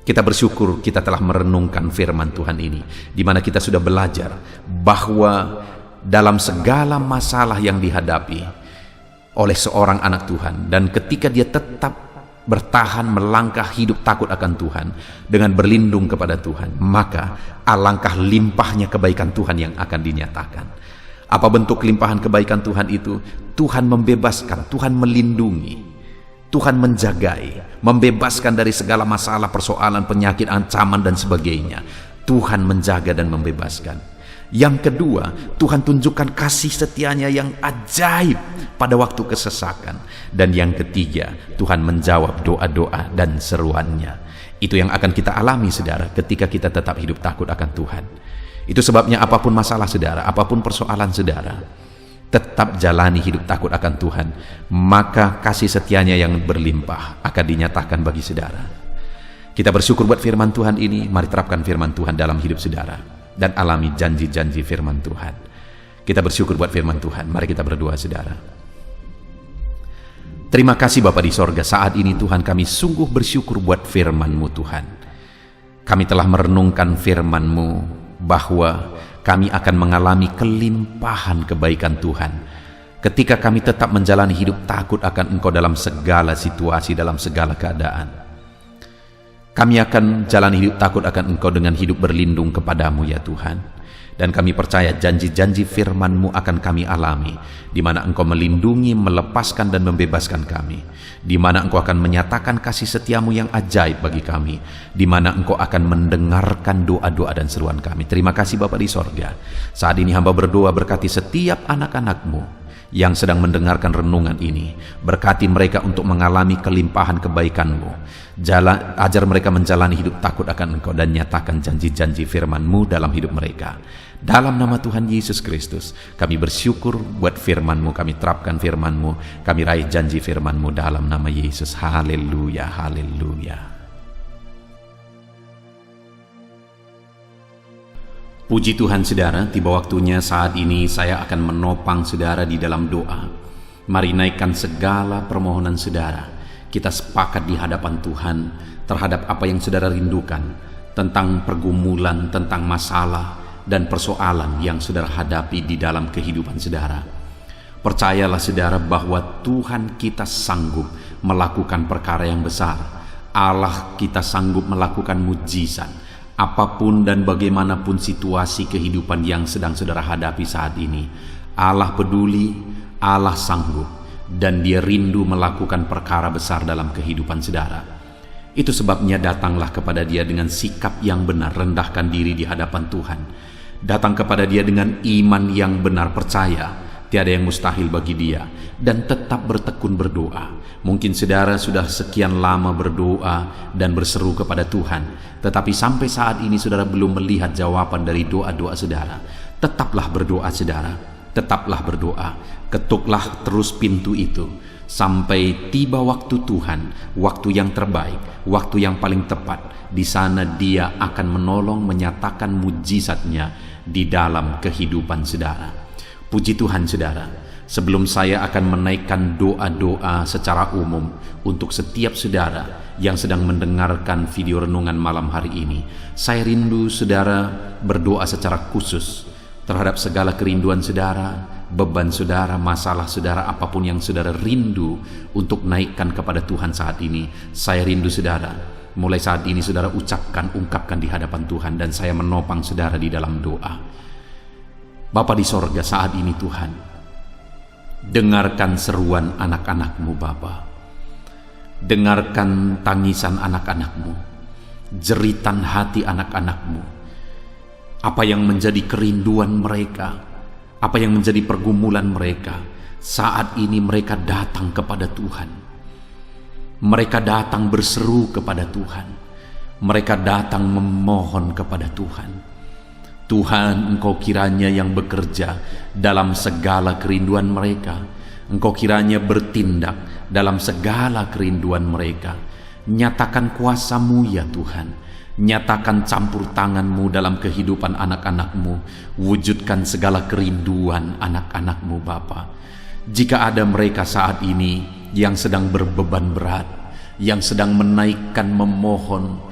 kita bersyukur kita telah merenungkan firman Tuhan ini, di mana kita sudah belajar bahwa dalam segala masalah yang dihadapi oleh seorang anak Tuhan, dan ketika dia tetap bertahan melangkah hidup takut akan Tuhan dengan berlindung kepada Tuhan, maka alangkah limpahnya kebaikan Tuhan yang akan dinyatakan. Apa bentuk limpahan kebaikan Tuhan itu? Tuhan membebaskan, Tuhan melindungi, Tuhan menjagai, membebaskan dari segala masalah, persoalan, penyakit, ancaman dan sebagainya. Tuhan menjaga dan membebaskan. Yang kedua, Tuhan tunjukkan kasih setianya yang ajaib pada waktu kesesakan. Dan yang ketiga, Tuhan menjawab doa-doa dan seruannya. Itu yang akan kita alami saudara ketika kita tetap hidup takut akan Tuhan. Itu sebabnya apapun masalah saudara, apapun persoalan saudara, tetap jalani hidup takut akan Tuhan, maka kasih setianya yang berlimpah akan dinyatakan bagi saudara. Kita bersyukur buat firman Tuhan ini. Mari terapkan firman Tuhan dalam hidup saudara dan alami janji-janji firman Tuhan. Kita bersyukur buat firman Tuhan. Mari kita berdoa saudara. Terima kasih Bapa di sorga, saat ini Tuhan kami sungguh bersyukur buat firman-Mu Tuhan. Kami telah merenungkan firman-Mu bahwa kami akan mengalami kelimpahan kebaikan Tuhan ketika kami tetap menjalani hidup takut akan Engkau dalam segala situasi, dalam segala keadaan. Kami akan jalani hidup takut akan Engkau dengan hidup berlindung kepadamu ya Tuhan. Dan kami percaya janji-janji firman-Mu akan kami alami, di mana Engkau melindungi, melepaskan dan membebaskan kami, di mana Engkau akan menyatakan kasih setia-Mu yang ajaib bagi kami, di mana Engkau akan mendengarkan doa-doa dan seruan kami. Terima kasih Bapa di sorga. Saat ini hamba berdoa, berkati setiap anak-anak-Mu yang sedang mendengarkan renungan ini. Berkati mereka untuk mengalami kelimpahan kebaikan-Mu. Ajar mereka menjalani hidup takut akan Engkau dan nyatakan janji-janji firman-Mu dalam hidup mereka. Dalam nama Tuhan Yesus Kristus, kami bersyukur buat firman-Mu, kami terapkan firman-Mu, kami raih janji firman-Mu dalam nama Yesus. Haleluya, haleluya. Puji Tuhan saudara, tiba waktunya saat ini saya akan menopang saudara di dalam doa. Mari naikkan segala permohonan saudara. Kita sepakat di hadapan Tuhan terhadap apa yang saudara rindukan, tentang pergumulan, tentang masalah dan persoalan yang saudara hadapi di dalam kehidupan saudara. Percayalah saudara bahwa Tuhan kita sanggup melakukan perkara yang besar. Allah kita sanggup melakukan mujizat. Apapun dan bagaimanapun situasi kehidupan yang sedang saudara hadapi saat ini, Allah peduli, Allah sanggup, dan Dia rindu melakukan perkara besar dalam kehidupan saudara. Itu sebabnya datanglah kepada Dia dengan sikap yang benar, rendahkan diri di hadapan Tuhan. Datang kepada Dia dengan iman yang benar, percaya tiada yang mustahil bagi Dia, dan tetap bertekun berdoa. Mungkin saudara sudah sekian lama berdoa dan berseru kepada Tuhan, tetapi sampai saat ini saudara belum melihat jawaban dari doa-doa saudara. Tetaplah berdoa saudara, tetaplah berdoa. Ketuklah terus pintu itu sampai tiba waktu Tuhan, waktu yang terbaik, waktu yang paling tepat. Di sana Dia akan menolong, menyatakan mujizatnya di dalam kehidupan saudara. Puji Tuhan saudara. Sebelum saya akan menaikkan doa-doa secara umum untuk setiap saudara yang sedang mendengarkan video renungan malam hari ini, saya rindu saudara berdoa secara khusus terhadap segala kerinduan saudara, beban saudara, masalah saudara, apapun yang saudara rindu untuk naikkan kepada Tuhan saat ini. Saya rindu saudara, mulai saat ini saudara ungkapkan di hadapan Tuhan, dan saya menopang saudara di dalam doa. Bapa di sorga, saat ini Tuhan, dengarkan seruan anak-anak-Mu Bapa. Dengarkan tangisan anak-anak-Mu, jeritan hati anak-anak-Mu. Apa yang menjadi kerinduan mereka, apa yang menjadi pergumulan mereka. Saat ini mereka datang kepada Tuhan. Mereka datang berseru kepada Tuhan. Mereka datang memohon kepada Tuhan. Tuhan, Engkau kiranya yang bekerja dalam segala kerinduan mereka. Engkau kiranya bertindak dalam segala kerinduan mereka. Nyatakan kuasa-Mu ya Tuhan. Nyatakan campur tangan-Mu dalam kehidupan anak-anak-Mu. Wujudkan segala kerinduan anak-anak-Mu Bapa. Jika ada mereka saat ini yang sedang berbeban berat, yang sedang menaikkan, memohon,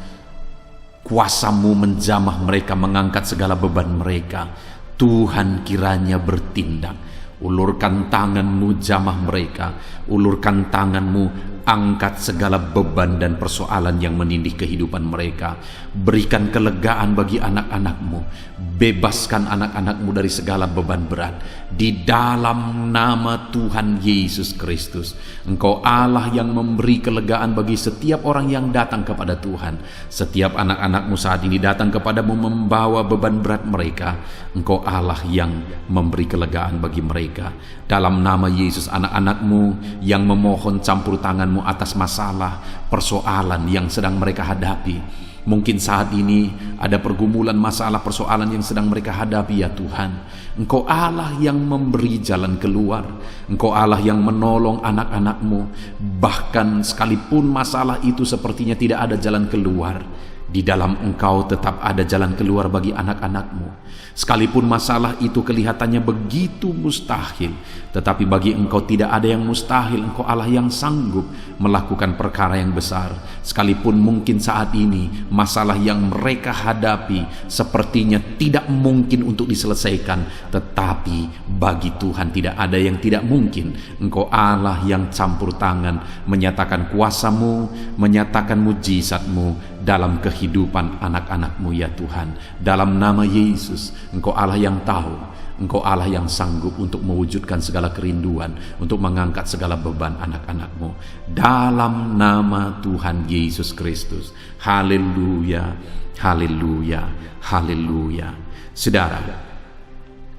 kuasa-Mu menjamah mereka, mengangkat segala beban mereka. Tuhan kiranya bertindak. Ulurkan tangan-Mu, jamah mereka. Ulurkan tangan-Mu, angkat segala beban dan persoalan yang menindih kehidupan mereka. Berikan kelegaan bagi anak-anak-Mu. Bebaskan anak-anak-Mu dari segala beban berat. Di dalam nama Tuhan Yesus Kristus. Engkau Allah yang memberi kelegaan bagi setiap orang yang datang kepada Tuhan. Setiap anak-anak-Mu saat ini datang kepadamu membawa beban berat mereka. Engkau Allah yang memberi kelegaan bagi mereka. Dalam nama Yesus, anak-anak-Mu yang memohon campur tangan-Mu atas masalah, persoalan yang sedang mereka hadapi. Mungkin saat ini ada pergumulan, masalah, persoalan yang sedang mereka hadapi ya Tuhan. Engkau Allah yang memberi jalan keluar. Engkau Allah yang menolong anak-anak-Mu. Bahkan sekalipun masalah itu sepertinya tidak ada jalan keluar, di dalam Engkau tetap ada jalan keluar bagi anak-anak-Mu. Sekalipun masalah itu kelihatannya begitu mustahil, tetapi bagi Engkau tidak ada yang mustahil. Engkau Allah yang sanggup melakukan perkara yang besar. Sekalipun mungkin saat ini masalah yang mereka hadapi sepertinya tidak mungkin untuk diselesaikan, tetapi bagi Tuhan tidak ada yang tidak mungkin. Engkau Allah yang campur tangan, menyatakan kuasa-Mu, menyatakan mujizat-Mu dalam kehidupan anak-anak-Mu ya Tuhan. Dalam nama Yesus, Engkau Allah yang tahu, Engkau Allah yang sanggup untuk mewujudkan segala kerinduan, untuk mengangkat segala beban anak-anak-Mu. Dalam nama Tuhan Yesus Kristus. Haleluya, haleluya, haleluya. Saudara,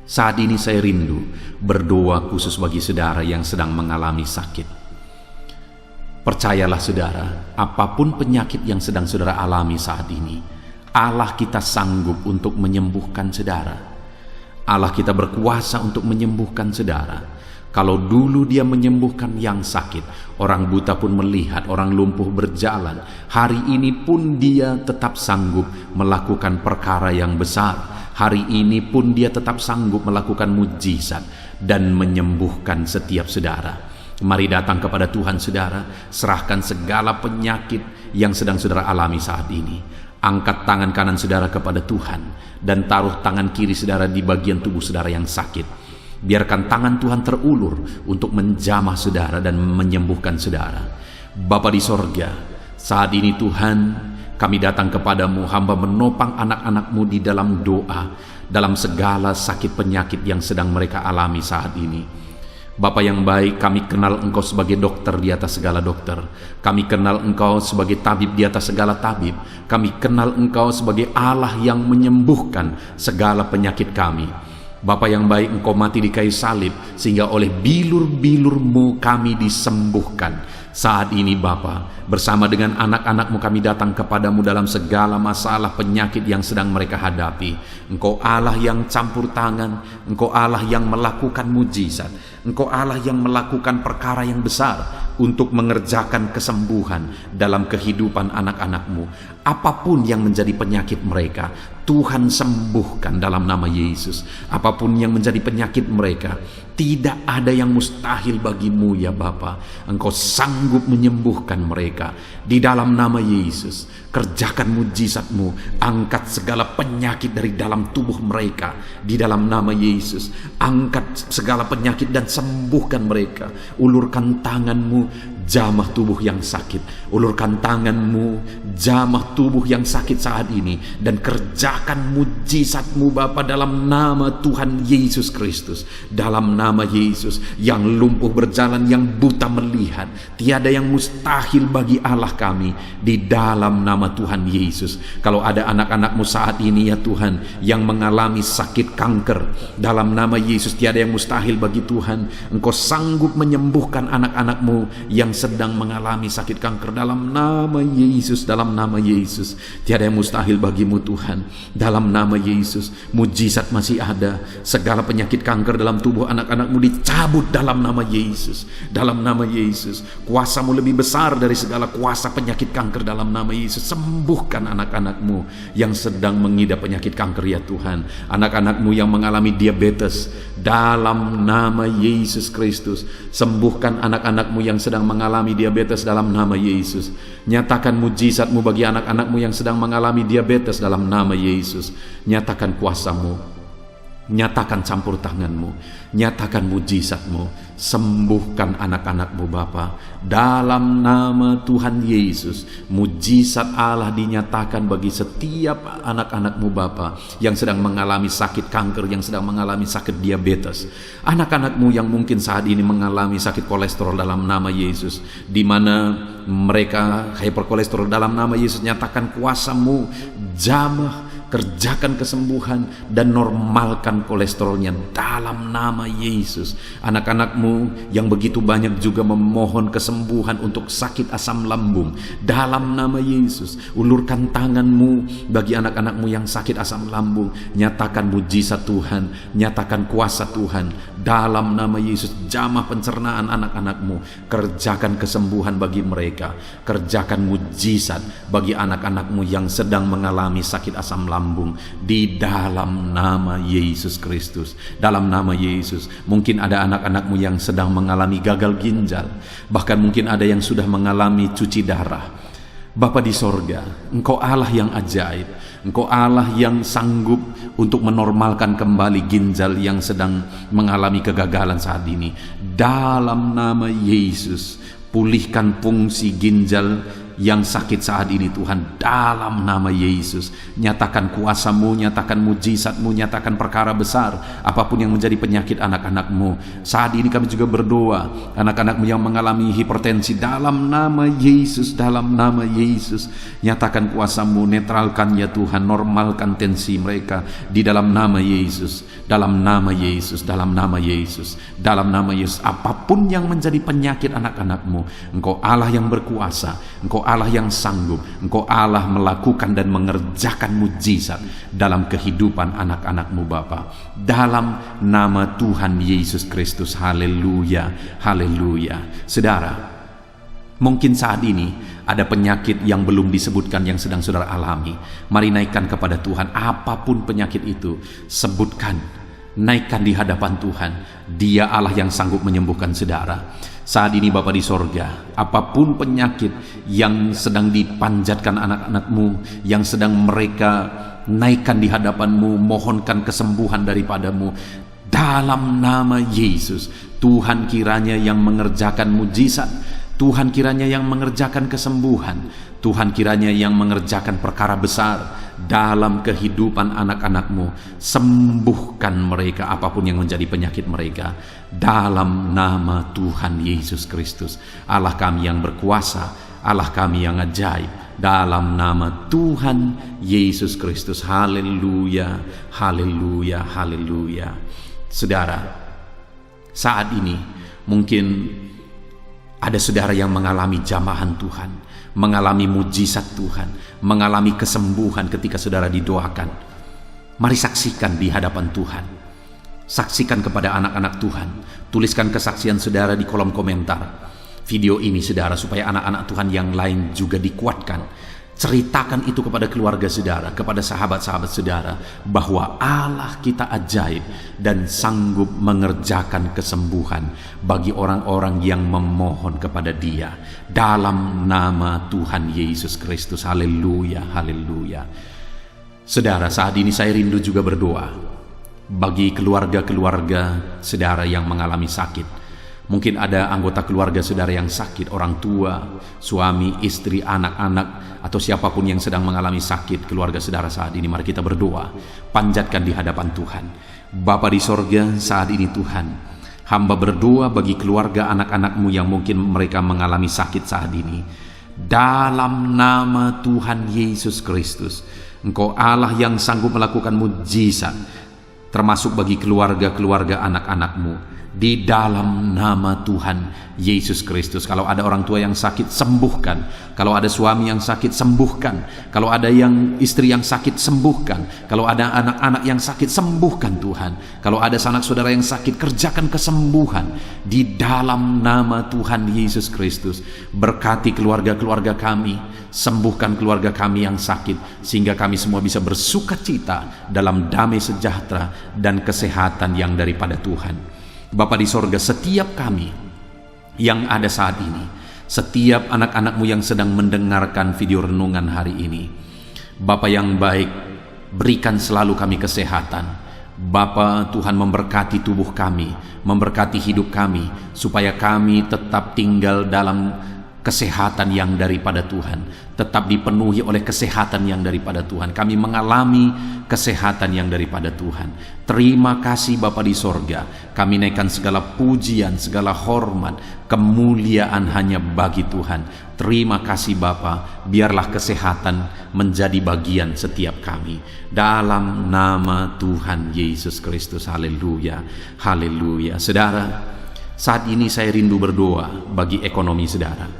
saat ini saya rindu berdoa khusus bagi saudara yang sedang mengalami sakit. Percayalah saudara, apapun penyakit yang sedang saudara alami saat ini, Allah kita sanggup untuk menyembuhkan saudara. Allah kita berkuasa untuk menyembuhkan saudara. Kalau dulu Dia menyembuhkan yang sakit, orang buta pun melihat, orang lumpuh berjalan. Hari ini pun Dia tetap sanggup melakukan perkara yang besar. Hari ini pun Dia tetap sanggup melakukan mujizat dan menyembuhkan setiap saudara. Mari datang kepada Tuhan saudara, serahkan segala penyakit yang sedang saudara alami saat ini. Angkat tangan kanan saudara kepada Tuhan dan taruh tangan kiri saudara di bagian tubuh saudara yang sakit. Biarkan tangan Tuhan terulur untuk menjamah saudara dan menyembuhkan saudara. Bapa di sorga, saat ini Tuhan, kami datang kepadamu, hamba menopang anak-anak-Mu di dalam doa, dalam segala sakit penyakit yang sedang mereka alami saat ini. Bapa yang baik, kami kenal Engkau sebagai dokter di atas segala dokter. Kami kenal Engkau sebagai tabib di atas segala tabib. Kami kenal Engkau sebagai Allah yang menyembuhkan segala penyakit kami. Bapa yang baik, Engkau mati di kayu salib sehingga oleh bilur-bilur-Mu kami disembuhkan. Saat ini Bapa, bersama dengan anak-anak-Mu kami datang kepadamu dalam segala masalah penyakit yang sedang mereka hadapi. Engkau Allah yang campur tangan, Engkau Allah yang melakukan mujizat, Engkau Allah yang melakukan perkara yang besar untuk mengerjakan kesembuhan dalam kehidupan anak-anak-Mu. Apapun yang menjadi penyakit mereka, Tuhan sembuhkan dalam nama Yesus. Apapun yang menjadi penyakit mereka, tidak ada yang mustahil bagimu ya Bapa. Engkau sanggup menyembuhkan mereka di dalam nama Yesus. Kerjakan mujizat-Mu, angkat segala penyakit dari dalam tubuh mereka di dalam nama Yesus. Angkat segala penyakit dan sembuhkan mereka. Ulurkan tangan-Mu, jamah tubuh yang sakit. Ulurkan tangan-Mu, jamah tubuh yang sakit saat ini, dan kerjakan mujizat-Mu Bapa dalam nama Tuhan Yesus Kristus. Dalam nama Yesus, yang lumpuh berjalan, yang buta melihat, tiada yang mustahil bagi Allah kami di dalam nama Tuhan Yesus. Kalau ada anak-anak-Mu saat ini ya Tuhan yang mengalami sakit kanker, dalam nama Yesus tiada yang mustahil bagi Tuhan. Engkau sanggup menyembuhkan anak-anak-Mu yang sedang mengalami sakit kanker dalam nama Yesus. Dalam nama Yesus tiada yang mustahil bagimu Tuhan. Dalam nama Yesus mujizat masih ada. Segala penyakit kanker dalam tubuh anak-anak-Mu dicabut dalam nama Yesus. Dalam nama Yesus, kuasa-Mu lebih besar dari segala kuasa penyakit kanker dalam nama Yesus. Sembuhkan anak-anak-Mu yang sedang mengidap penyakit kanker ya Tuhan. Anak-anak-Mu yang mengalami diabetes, dalam nama Yesus Kristus. Sembuhkan anak-anak-Mu yang sedang mengalami diabetes dalam nama Yesus. Nyatakan mujizat-Mu bagi anak-anak-Mu yang sedang mengalami diabetes dalam nama Yesus. Nyatakan kuasa-Mu, nyatakan campur tangan-Mu, nyatakan mujizat-Mu. Sembuhkan anak-anak-Mu Bapa dalam nama Tuhan Yesus. Mujizat Allah dinyatakan bagi setiap anak-anak-Mu Bapa yang sedang mengalami sakit kanker, yang sedang mengalami sakit diabetes. Anak-anak-Mu yang mungkin saat ini mengalami sakit kolesterol dalam nama Yesus, di mana mereka hiperkolesterol dalam nama Yesus. Nyatakan kuasa-Mu, jamah, kerjakan kesembuhan dan normalkan kolesterolnya dalam nama Yesus. Anak-anak-Mu yang begitu banyak juga memohon kesembuhan untuk sakit asam lambung dalam nama Yesus. Ulurkan tangan-Mu bagi anak-anak-Mu yang sakit asam lambung. Nyatakan mujizat Tuhan, nyatakan kuasa Tuhan dalam nama Yesus. Jamah pencernaan anak-anak-Mu, kerjakan kesembuhan bagi mereka. Kerjakan mujizat bagi anak-anak-Mu yang sedang mengalami sakit asam lambung di dalam nama Yesus Kristus. Dalam nama Yesus. Mungkin ada anak-anak-Mu yang sedang mengalami gagal ginjal, bahkan mungkin ada yang sudah mengalami cuci darah. Bapa di sorga, Engkau Allah yang ajaib. Engkau Allah yang sanggup untuk menormalkan kembali ginjal yang sedang mengalami kegagalan saat ini. Dalam nama Yesus, pulihkan fungsi ginjal yang sakit saat ini Tuhan, dalam nama Yesus, nyatakan kuasa-Mu, nyatakan mujizat-Mu, nyatakan perkara besar, apapun yang menjadi penyakit anak-anak-Mu. Saat ini kami juga berdoa, anak-anak-Mu yang mengalami hipertensi, dalam nama Yesus, dalam nama Yesus, nyatakan kuasa-Mu, netralkan ya Tuhan, normalkan tensi mereka di dalam nama Yesus, dalam nama Yesus, dalam nama Yesus, dalam nama Yesus. Apapun yang menjadi penyakit anak-anak-Mu, Engkau Allah yang berkuasa, Engkau Allah yang sanggup, Engkau Allah melakukan dan mengerjakan mujizat dalam kehidupan anak-anak-Mu Bapa, dalam nama Tuhan Yesus Kristus. Haleluya, haleluya. Saudara, mungkin saat ini ada penyakit yang belum disebutkan yang sedang saudara alami. Mari naikkan kepada Tuhan, apapun penyakit itu, sebutkan, naikkan di hadapan Tuhan. Dia Allah yang sanggup menyembuhkan saudara. Saat ini Bapa di sorga, apapun penyakit yang sedang dipanjatkan anak-anak-Mu, yang sedang mereka naikkan di hadapan-Mu, mohonkan kesembuhan daripada-Mu, dalam nama Yesus, Tuhan kiranya yang mengerjakan mujizat, Tuhan kiranya yang mengerjakan kesembuhan, Tuhan kiranya yang mengerjakan perkara besar dalam kehidupan anak-anak-Mu. Sembuhkan mereka apapun yang menjadi penyakit mereka, dalam nama Tuhan Yesus Kristus. Allah kami yang berkuasa, Allah kami yang ajaib, dalam nama Tuhan Yesus Kristus. Haleluya, haleluya, haleluya. Saudara, saat ini mungkin ada saudara yang mengalami jamahan Tuhan, mengalami mujizat Tuhan, mengalami kesembuhan ketika saudara didoakan. Mari saksikan di hadapan Tuhan. Saksikan kepada anak-anak Tuhan. Tuliskan kesaksian saudara di kolom komentar video ini saudara, supaya anak-anak Tuhan yang lain juga dikuatkan. Ceritakan itu kepada keluarga saudara, kepada sahabat-sahabat saudara, bahwa Allah kita ajaib dan sanggup mengerjakan kesembuhan bagi orang-orang yang memohon kepada Dia, dalam nama Tuhan Yesus Kristus. Haleluya, haleluya. Saudara, saat ini saya rindu juga berdoa bagi keluarga-keluarga saudara yang mengalami sakit. Mungkin ada anggota keluarga saudara yang sakit, orang tua, suami, istri, anak-anak, atau siapapun yang sedang mengalami sakit keluarga saudara saat ini. Mari kita berdoa, panjatkan di hadapan Tuhan. Bapa di sorga, saat ini Tuhan, hamba berdoa bagi keluarga anak-anak-Mu yang mungkin mereka mengalami sakit saat ini. Dalam nama Tuhan Yesus Kristus, Engkau Allah yang sanggup melakukan mujizat, termasuk bagi keluarga-keluarga anak-anak-Mu. Di dalam nama Tuhan Yesus Kristus. Kalau ada orang tua yang sakit, sembuhkan. Kalau ada suami yang sakit, sembuhkan. Kalau ada yang istri yang sakit, sembuhkan. Kalau ada anak-anak yang sakit, sembuhkan Tuhan. Kalau ada sanak saudara yang sakit, kerjakan kesembuhan di dalam nama Tuhan Yesus Kristus. Berkati keluarga-keluarga kami, sembuhkan keluarga kami yang sakit, sehingga kami semua bisa bersuka cita dalam damai sejahtera dan kesehatan yang daripada Tuhan. Bapa di sorga, setiap kami yang ada saat ini, setiap anak-anak-Mu yang sedang mendengarkan video renungan hari ini, Bapa yang baik, berikan selalu kami kesehatan. Bapa Tuhan, memberkati tubuh kami, memberkati hidup kami, supaya kami tetap tinggal dalam kesehatan yang daripada Tuhan, tetap dipenuhi oleh kesehatan yang daripada Tuhan. Kami mengalami kesehatan yang daripada Tuhan. Terima kasih Bapa di sorga. Kami naikkan segala pujian, segala hormat, kemuliaan hanya bagi Tuhan. Terima kasih Bapa. Biarlah kesehatan menjadi bagian setiap kami, dalam nama Tuhan Yesus Kristus. Haleluya, haleluya. Saudara, saat ini saya rindu berdoa bagi ekonomi saudara.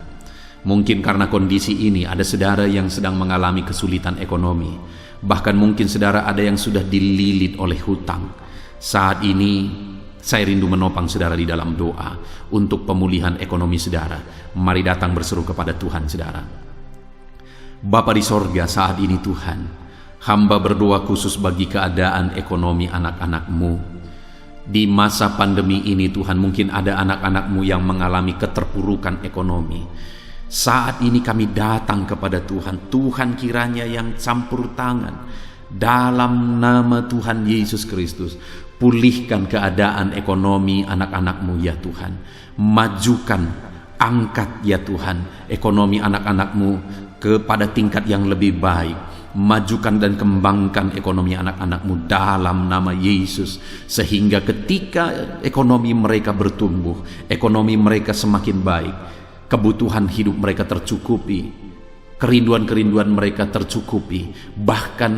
Mungkin karena kondisi ini ada saudara yang sedang mengalami kesulitan ekonomi. Bahkan mungkin saudara ada yang sudah dililit oleh hutang. Saat ini saya rindu menopang saudara di dalam doa untuk pemulihan ekonomi saudara. Mari datang berseru kepada Tuhan saudara. Bapa di sorga, saat ini Tuhan, hamba berdoa khusus bagi keadaan ekonomi anak-anak-Mu. Di masa pandemi ini Tuhan, mungkin ada anak-anak-Mu yang mengalami keterpurukan ekonomi. Saat ini kami datang kepada Tuhan. Tuhan kiranya yang campur tangan, dalam nama Tuhan Yesus Kristus. Pulihkan keadaan ekonomi anak-anak-Mu ya Tuhan. Majukan Angkat ya Tuhan ekonomi anak-anak-Mu kepada tingkat yang lebih baik. Majukan dan kembangkan ekonomi anak-anak-Mu dalam nama Yesus, sehingga ketika ekonomi mereka bertumbuh, ekonomi mereka semakin baik, kebutuhan hidup mereka tercukupi, kerinduan-kerinduan mereka tercukupi. Bahkan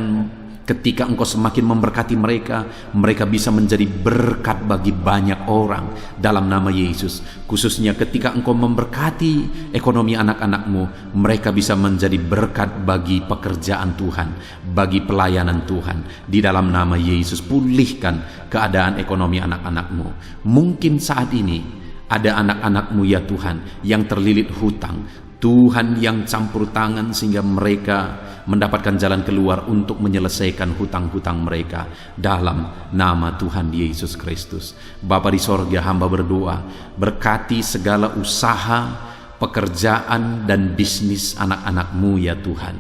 ketika Engkau semakin memberkati mereka, mereka bisa menjadi berkat bagi banyak orang dalam nama Yesus. Khususnya ketika Engkau memberkati ekonomi anak-anak-Mu, mereka bisa menjadi berkat bagi pekerjaan Tuhan, bagi pelayanan Tuhan. Di dalam nama Yesus, pulihkan keadaan ekonomi anak-anak-Mu. Mungkin saat ini ada anak-anak-Mu ya Tuhan yang terlilit hutang. Tuhan yang campur tangan sehingga mereka mendapatkan jalan keluar untuk menyelesaikan hutang-hutang mereka dalam nama Tuhan Yesus Kristus. Bapa di sorga, hamba berdoa, berkati segala usaha, pekerjaan dan bisnis anak-anak-Mu ya Tuhan,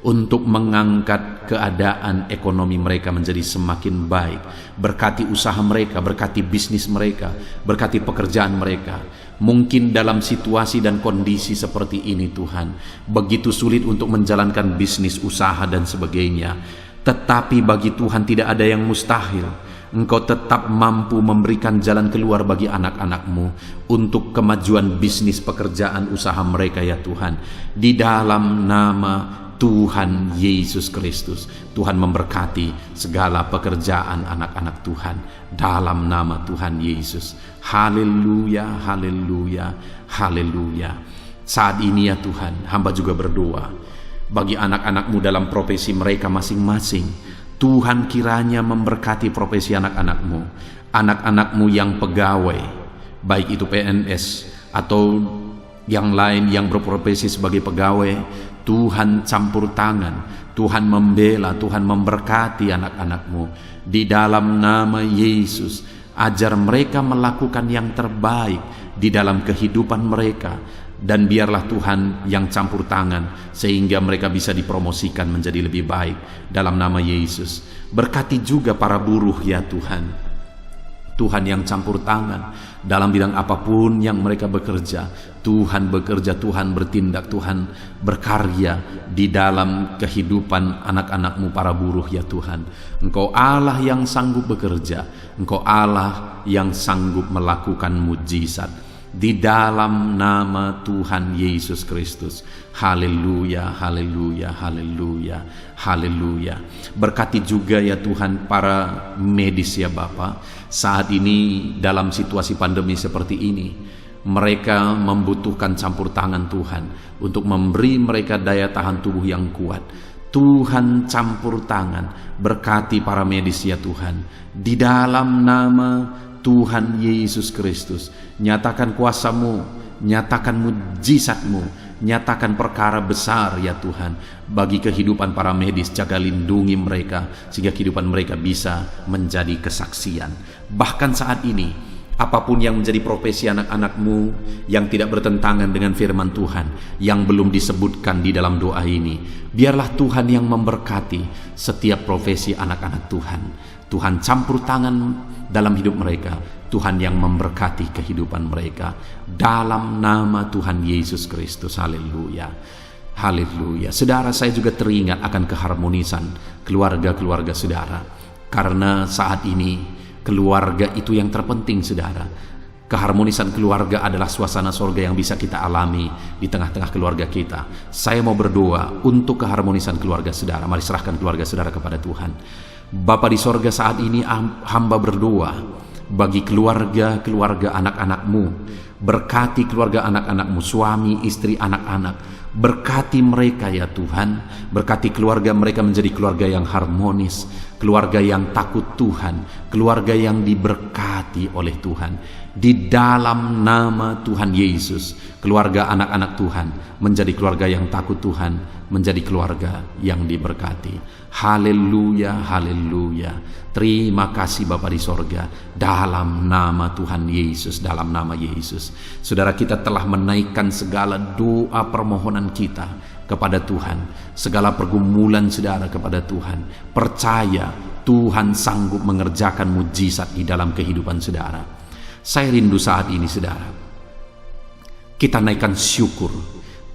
untuk mengangkat keadaan ekonomi mereka menjadi semakin baik. Berkati usaha mereka, berkati bisnis mereka, berkati pekerjaan mereka. Mungkin dalam situasi dan kondisi seperti ini Tuhan, begitu sulit untuk menjalankan bisnis, usaha dan sebagainya. Tetapi bagi Tuhan tidak ada yang mustahil. Engkau tetap mampu memberikan jalan keluar bagi anak-anak-Mu untuk kemajuan bisnis, pekerjaan, usaha mereka ya Tuhan. Di dalam nama Tuhan Yesus Kristus, Tuhan memberkati segala pekerjaan anak-anak Tuhan dalam nama Tuhan Yesus. Haleluya, haleluya, haleluya. Saat ini ya Tuhan, hamba juga berdoa bagi anak-anak-Mu dalam profesi mereka masing-masing. Tuhan kiranya memberkati profesi anak-anak-Mu, anak-anak-Mu yang pegawai, baik itu PNS atau yang lain yang berprofesi sebagai pegawai. Tuhan campur tangan, Tuhan membela, Tuhan memberkati anak-anak-Mu di dalam nama Yesus. Ajar mereka melakukan yang terbaik di dalam kehidupan mereka, dan biarlah Tuhan yang campur tangan sehingga mereka bisa dipromosikan menjadi lebih baik dalam nama Yesus. Berkati juga para buruh ya Tuhan, Tuhan yang campur tangan dalam bidang apapun yang mereka bekerja. Tuhan bekerja, Tuhan bertindak, Tuhan berkarya di dalam kehidupan anak-anak-Mu para buruh ya Tuhan. Engkau Allah yang sanggup bekerja, Engkau Allah yang sanggup melakukan mujizat di dalam nama Tuhan Yesus Kristus. Haleluya, haleluya, haleluya, haleluya. Berkati juga ya Tuhan para medis ya Bapa. Saat ini dalam situasi pandemi seperti ini, mereka membutuhkan campur tangan Tuhan untuk memberi mereka daya tahan tubuh yang kuat. Tuhan campur tangan, berkati para medis ya Tuhan. Di dalam nama Tuhan Yesus Kristus, nyatakan kuasa-Mu, nyatakan mujizat-Mu, nyatakan perkara besar ya Tuhan bagi kehidupan para medis. Jaga lindungi mereka sehingga kehidupan mereka bisa menjadi kesaksian. Bahkan saat ini, apapun yang menjadi profesi anak-anak-Mu yang tidak bertentangan dengan firman Tuhan yang belum disebutkan di dalam doa ini, biarlah Tuhan yang memberkati setiap profesi anak-anak Tuhan. Tuhan campur tangan dalam hidup mereka, Tuhan yang memberkati kehidupan mereka dalam nama Tuhan Yesus Kristus. Haleluya, haleluya. Saudara, saya juga teringat akan keharmonisan keluarga-keluarga saudara, karena saat ini keluarga itu yang terpenting saudara. Keharmonisan keluarga adalah suasana sorga yang bisa kita alami di tengah-tengah keluarga kita. Saya mau berdoa untuk keharmonisan keluarga saudara. Mari serahkan keluarga saudara kepada Tuhan. Bapa di sorga, saat ini hamba berdoa bagi keluarga-keluarga anak-anak-Mu. Berkati keluarga anak-anak-Mu, suami, istri, anak-anak. Berkati mereka ya Tuhan. Berkati keluarga mereka menjadi keluarga yang harmonis, keluarga yang takut Tuhan, keluarga yang diberkati oleh Tuhan. Di dalam nama Tuhan Yesus, keluarga anak-anak Tuhan menjadi keluarga yang takut Tuhan, menjadi keluarga yang diberkati. Haleluya, haleluya. Terima kasih Bapa di sorga, dalam nama Tuhan Yesus, dalam nama Yesus. Saudara, kita telah menaikkan segala doa permohonan kita kepada Tuhan, segala pergumulan saudara kepada Tuhan. Percaya Tuhan sanggup mengerjakan mujizat di dalam kehidupan saudara. Saya rindu saat ini saudara, Kita naikkan syukur,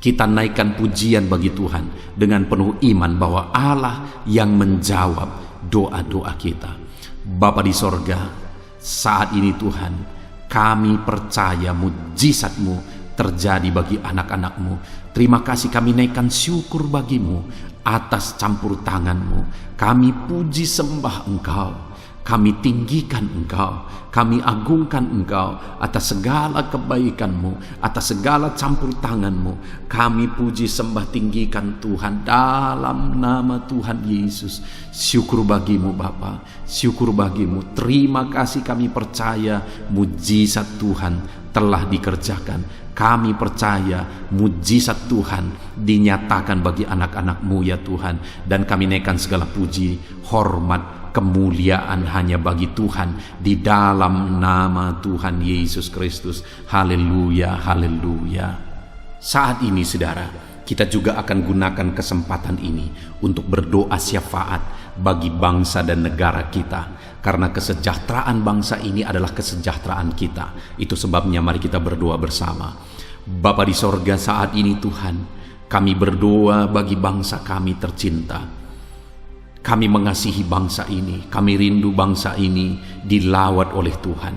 kita naikkan pujian bagi Tuhan dengan penuh iman bahwa Allah yang menjawab doa-doa kita. Bapa di sorga, saat ini Tuhan, kami percaya mujizat-Mu terjadi bagi anak-anak-Mu. Terima kasih, kami naikkan syukur bagi-Mu atas campur tangan-Mu. Kami puji sembah Engkau, kami tinggikan Engkau, kami agungkan Engkau atas segala kebaikan-Mu, atas segala campur tangan-Mu. Kami puji sembah tinggikan Tuhan dalam nama Tuhan Yesus. Syukur bagi-Mu Bapa, syukur bagi-Mu. Terima kasih, kami percaya mujizat Tuhan telah dikerjakan. Kami percaya mujizat Tuhan dinyatakan bagi anak-anak-Mu ya Tuhan. Dan kami naikkan segala puji, hormat, kemuliaan hanya bagi Tuhan di dalam nama Tuhan Yesus Kristus. Haleluya, haleluya. Saat ini saudara, kita juga akan gunakan kesempatan ini untuk berdoa syafaat bagi bangsa dan negara kita. Karena kesejahteraan bangsa ini adalah kesejahteraan kita. Itu sebabnya mari kita berdoa bersama. Bapa di sorga, saat ini Tuhan, kami berdoa bagi bangsa kami tercinta. Kami mengasihi bangsa ini, kami rindu bangsa ini dilawat oleh Tuhan.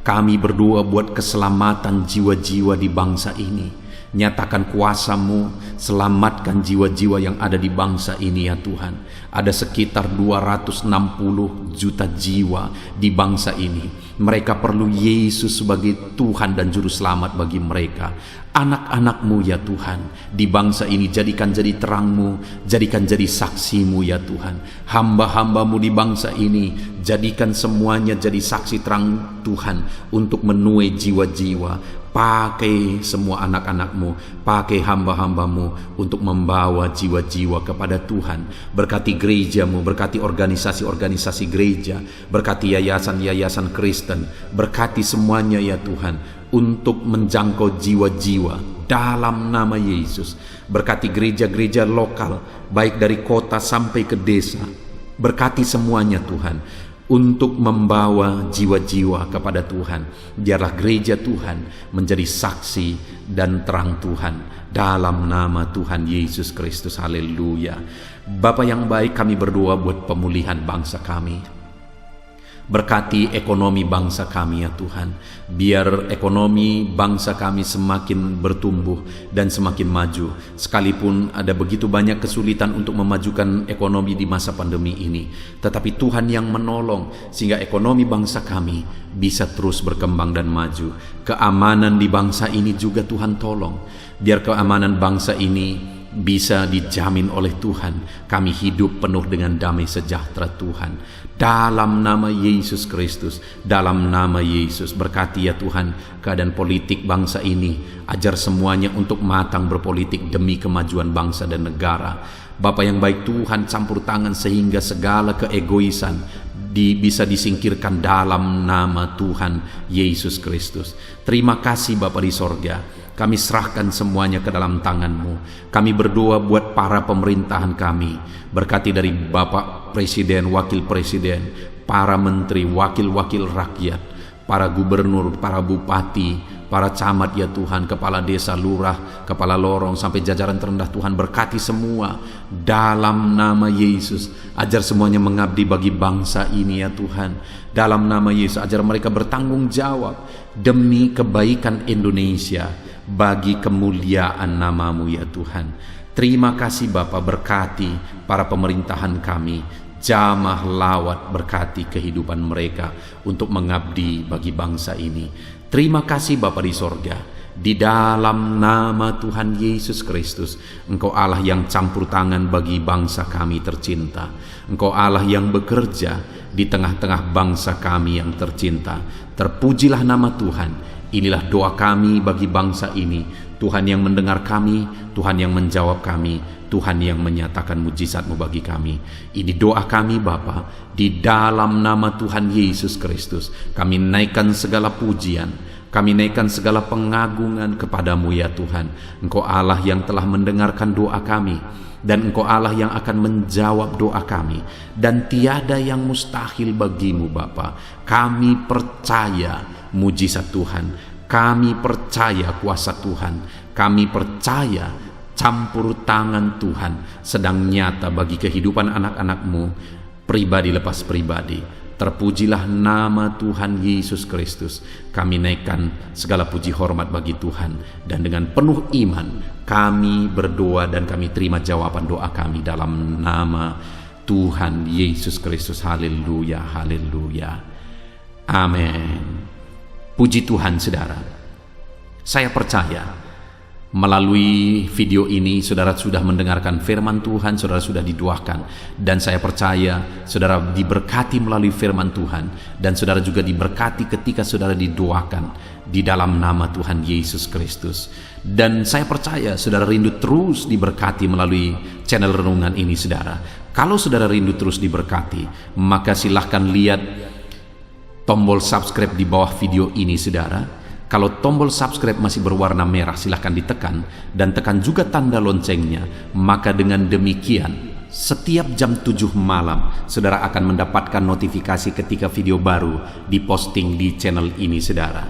Kami berdoa buat keselamatan jiwa-jiwa di bangsa ini. Nyatakan kuasa-Mu, selamatkan jiwa-jiwa yang ada di bangsa ini ya Tuhan. Ada sekitar 260 juta jiwa di bangsa ini. Mereka perlu Yesus sebagai Tuhan dan Juru Selamat bagi mereka. Anak-anak-Mu ya Tuhan, di bangsa ini jadikan jadi terang-Mu, jadikan jadi saksi-Mu ya Tuhan. Hamba-hamba-Mu di bangsa ini, jadikan semuanya jadi saksi terang Tuhan untuk menuai jiwa-jiwa. Pakai semua anak-anak-Mu, pakai hamba-hamba-Mu untuk membawa jiwa-jiwa kepada Tuhan. Berkati gereja-Mu, berkati organisasi-organisasi gereja, berkati yayasan-yayasan Kristen, berkati semuanya ya Tuhan, untuk menjangkau jiwa-jiwa dalam nama Yesus. Berkati gereja-gereja lokal, baik dari kota sampai ke desa. Berkati semuanya Tuhan, untuk membawa jiwa-jiwa kepada Tuhan. Biarlah gereja Tuhan menjadi saksi dan terang Tuhan dalam nama Tuhan Yesus Kristus. Haleluya. Bapa yang baik, kami berdoa buat pemulihan bangsa kami. Berkati ekonomi bangsa kami ya Tuhan. Biar ekonomi bangsa kami semakin bertumbuh dan semakin maju. Sekalipun ada begitu banyak kesulitan untuk memajukan ekonomi di masa pandemi ini, tetapi Tuhan yang menolong sehingga ekonomi bangsa kami bisa terus berkembang dan maju. Keamanan di bangsa ini juga Tuhan tolong. Biar keamanan bangsa ini bisa dijamin oleh Tuhan. Kami hidup penuh dengan damai sejahtera Tuhan. Dalam nama Yesus Kristus, dalam nama Yesus, berkati ya Tuhan keadaan politik bangsa ini. Ajar semuanya untuk matang berpolitik demi kemajuan bangsa dan negara. Bapa yang baik Tuhan, campur tangan sehingga segala keegoisan bisa disingkirkan dalam nama Tuhan Yesus Kristus. Terima kasih Bapa di sorga. Kami serahkan semuanya ke dalam tangan-Mu. Kami berdoa buat para pemerintahan kami. Berkati dari Bapak Presiden, Wakil Presiden, para menteri, wakil-wakil rakyat, para gubernur, para bupati, para camat ya Tuhan, kepala desa, lurah, kepala lorong, sampai jajaran terendah Tuhan. Berkati semua dalam nama Yesus. Ajar semuanya mengabdi bagi bangsa ini ya Tuhan. Dalam nama Yesus, ajar mereka bertanggung jawab demi kebaikan Indonesia, bagi kemuliaan nama-Mu ya Tuhan. Terima kasih Bapa, berkati para pemerintahan kami, jamah lawat, berkati kehidupan mereka untuk mengabdi bagi bangsa ini. Terima kasih Bapa di sorga. Di dalam nama Tuhan Yesus Kristus, Engkau Allah yang campur tangan bagi bangsa kami tercinta. Engkau Allah yang bekerja di tengah-tengah bangsa kami yang tercinta. Terpujilah nama Tuhan. Inilah doa kami bagi bangsa ini. Tuhan yang mendengar kami, Tuhan yang menjawab kami, Tuhan yang menyatakan mujizat-Mu bagi kami. Ini doa kami Bapa, di dalam nama Tuhan Yesus Kristus. Kami naikkan segala pujian, kami naikkan segala pengagungan kepada-Mu ya Tuhan. Engkau Allah yang telah mendengarkan doa kami, dan Engkau Allah yang akan menjawab doa kami, dan tiada yang mustahil bagi-Mu Bapa. Kami percaya mujizat Tuhan Kami percaya kuasa Tuhan, kami percaya campur tangan Tuhan sedang nyata bagi kehidupan anak-anak-Mu, pribadi lepas pribadi. Terpujilah nama Tuhan Yesus Kristus. Kami naikkan segala puji hormat bagi Tuhan, dan dengan penuh iman kami berdoa dan kami terima jawaban doa kami dalam nama Tuhan Yesus Kristus. Haleluya, haleluya, amin. Puji Tuhan saudara. Saya percaya melalui video ini saudara sudah mendengarkan firman Tuhan, saudara sudah didoakan, dan saya percaya saudara diberkati melalui firman Tuhan, dan saudara juga diberkati ketika saudara didoakan di dalam nama Tuhan Yesus Kristus. Dan saya percaya saudara rindu terus diberkati melalui channel renungan ini saudara. Kalau saudara rindu terus diberkati, maka silahkan lihat tombol subscribe di bawah video ini saudara. Kalau tombol subscribe masih berwarna merah, silahkan ditekan dan tekan juga tanda loncengnya. Maka dengan demikian setiap jam 7 malam saudara akan mendapatkan notifikasi ketika video baru diposting di channel ini saudara.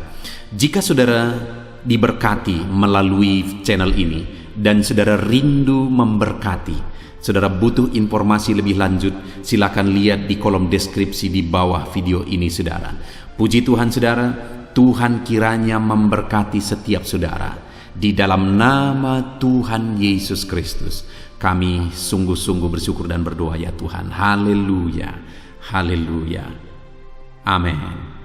Jika saudara diberkati melalui channel ini dan saudara rindu memberkati, saudara butuh informasi lebih lanjut, silakan lihat di kolom deskripsi di bawah video ini saudara. Puji Tuhan saudara, Tuhan kiranya memberkati setiap saudara. Di dalam nama Tuhan Yesus Kristus kami sungguh-sungguh bersyukur dan berdoa ya Tuhan. Haleluya, haleluya, amin.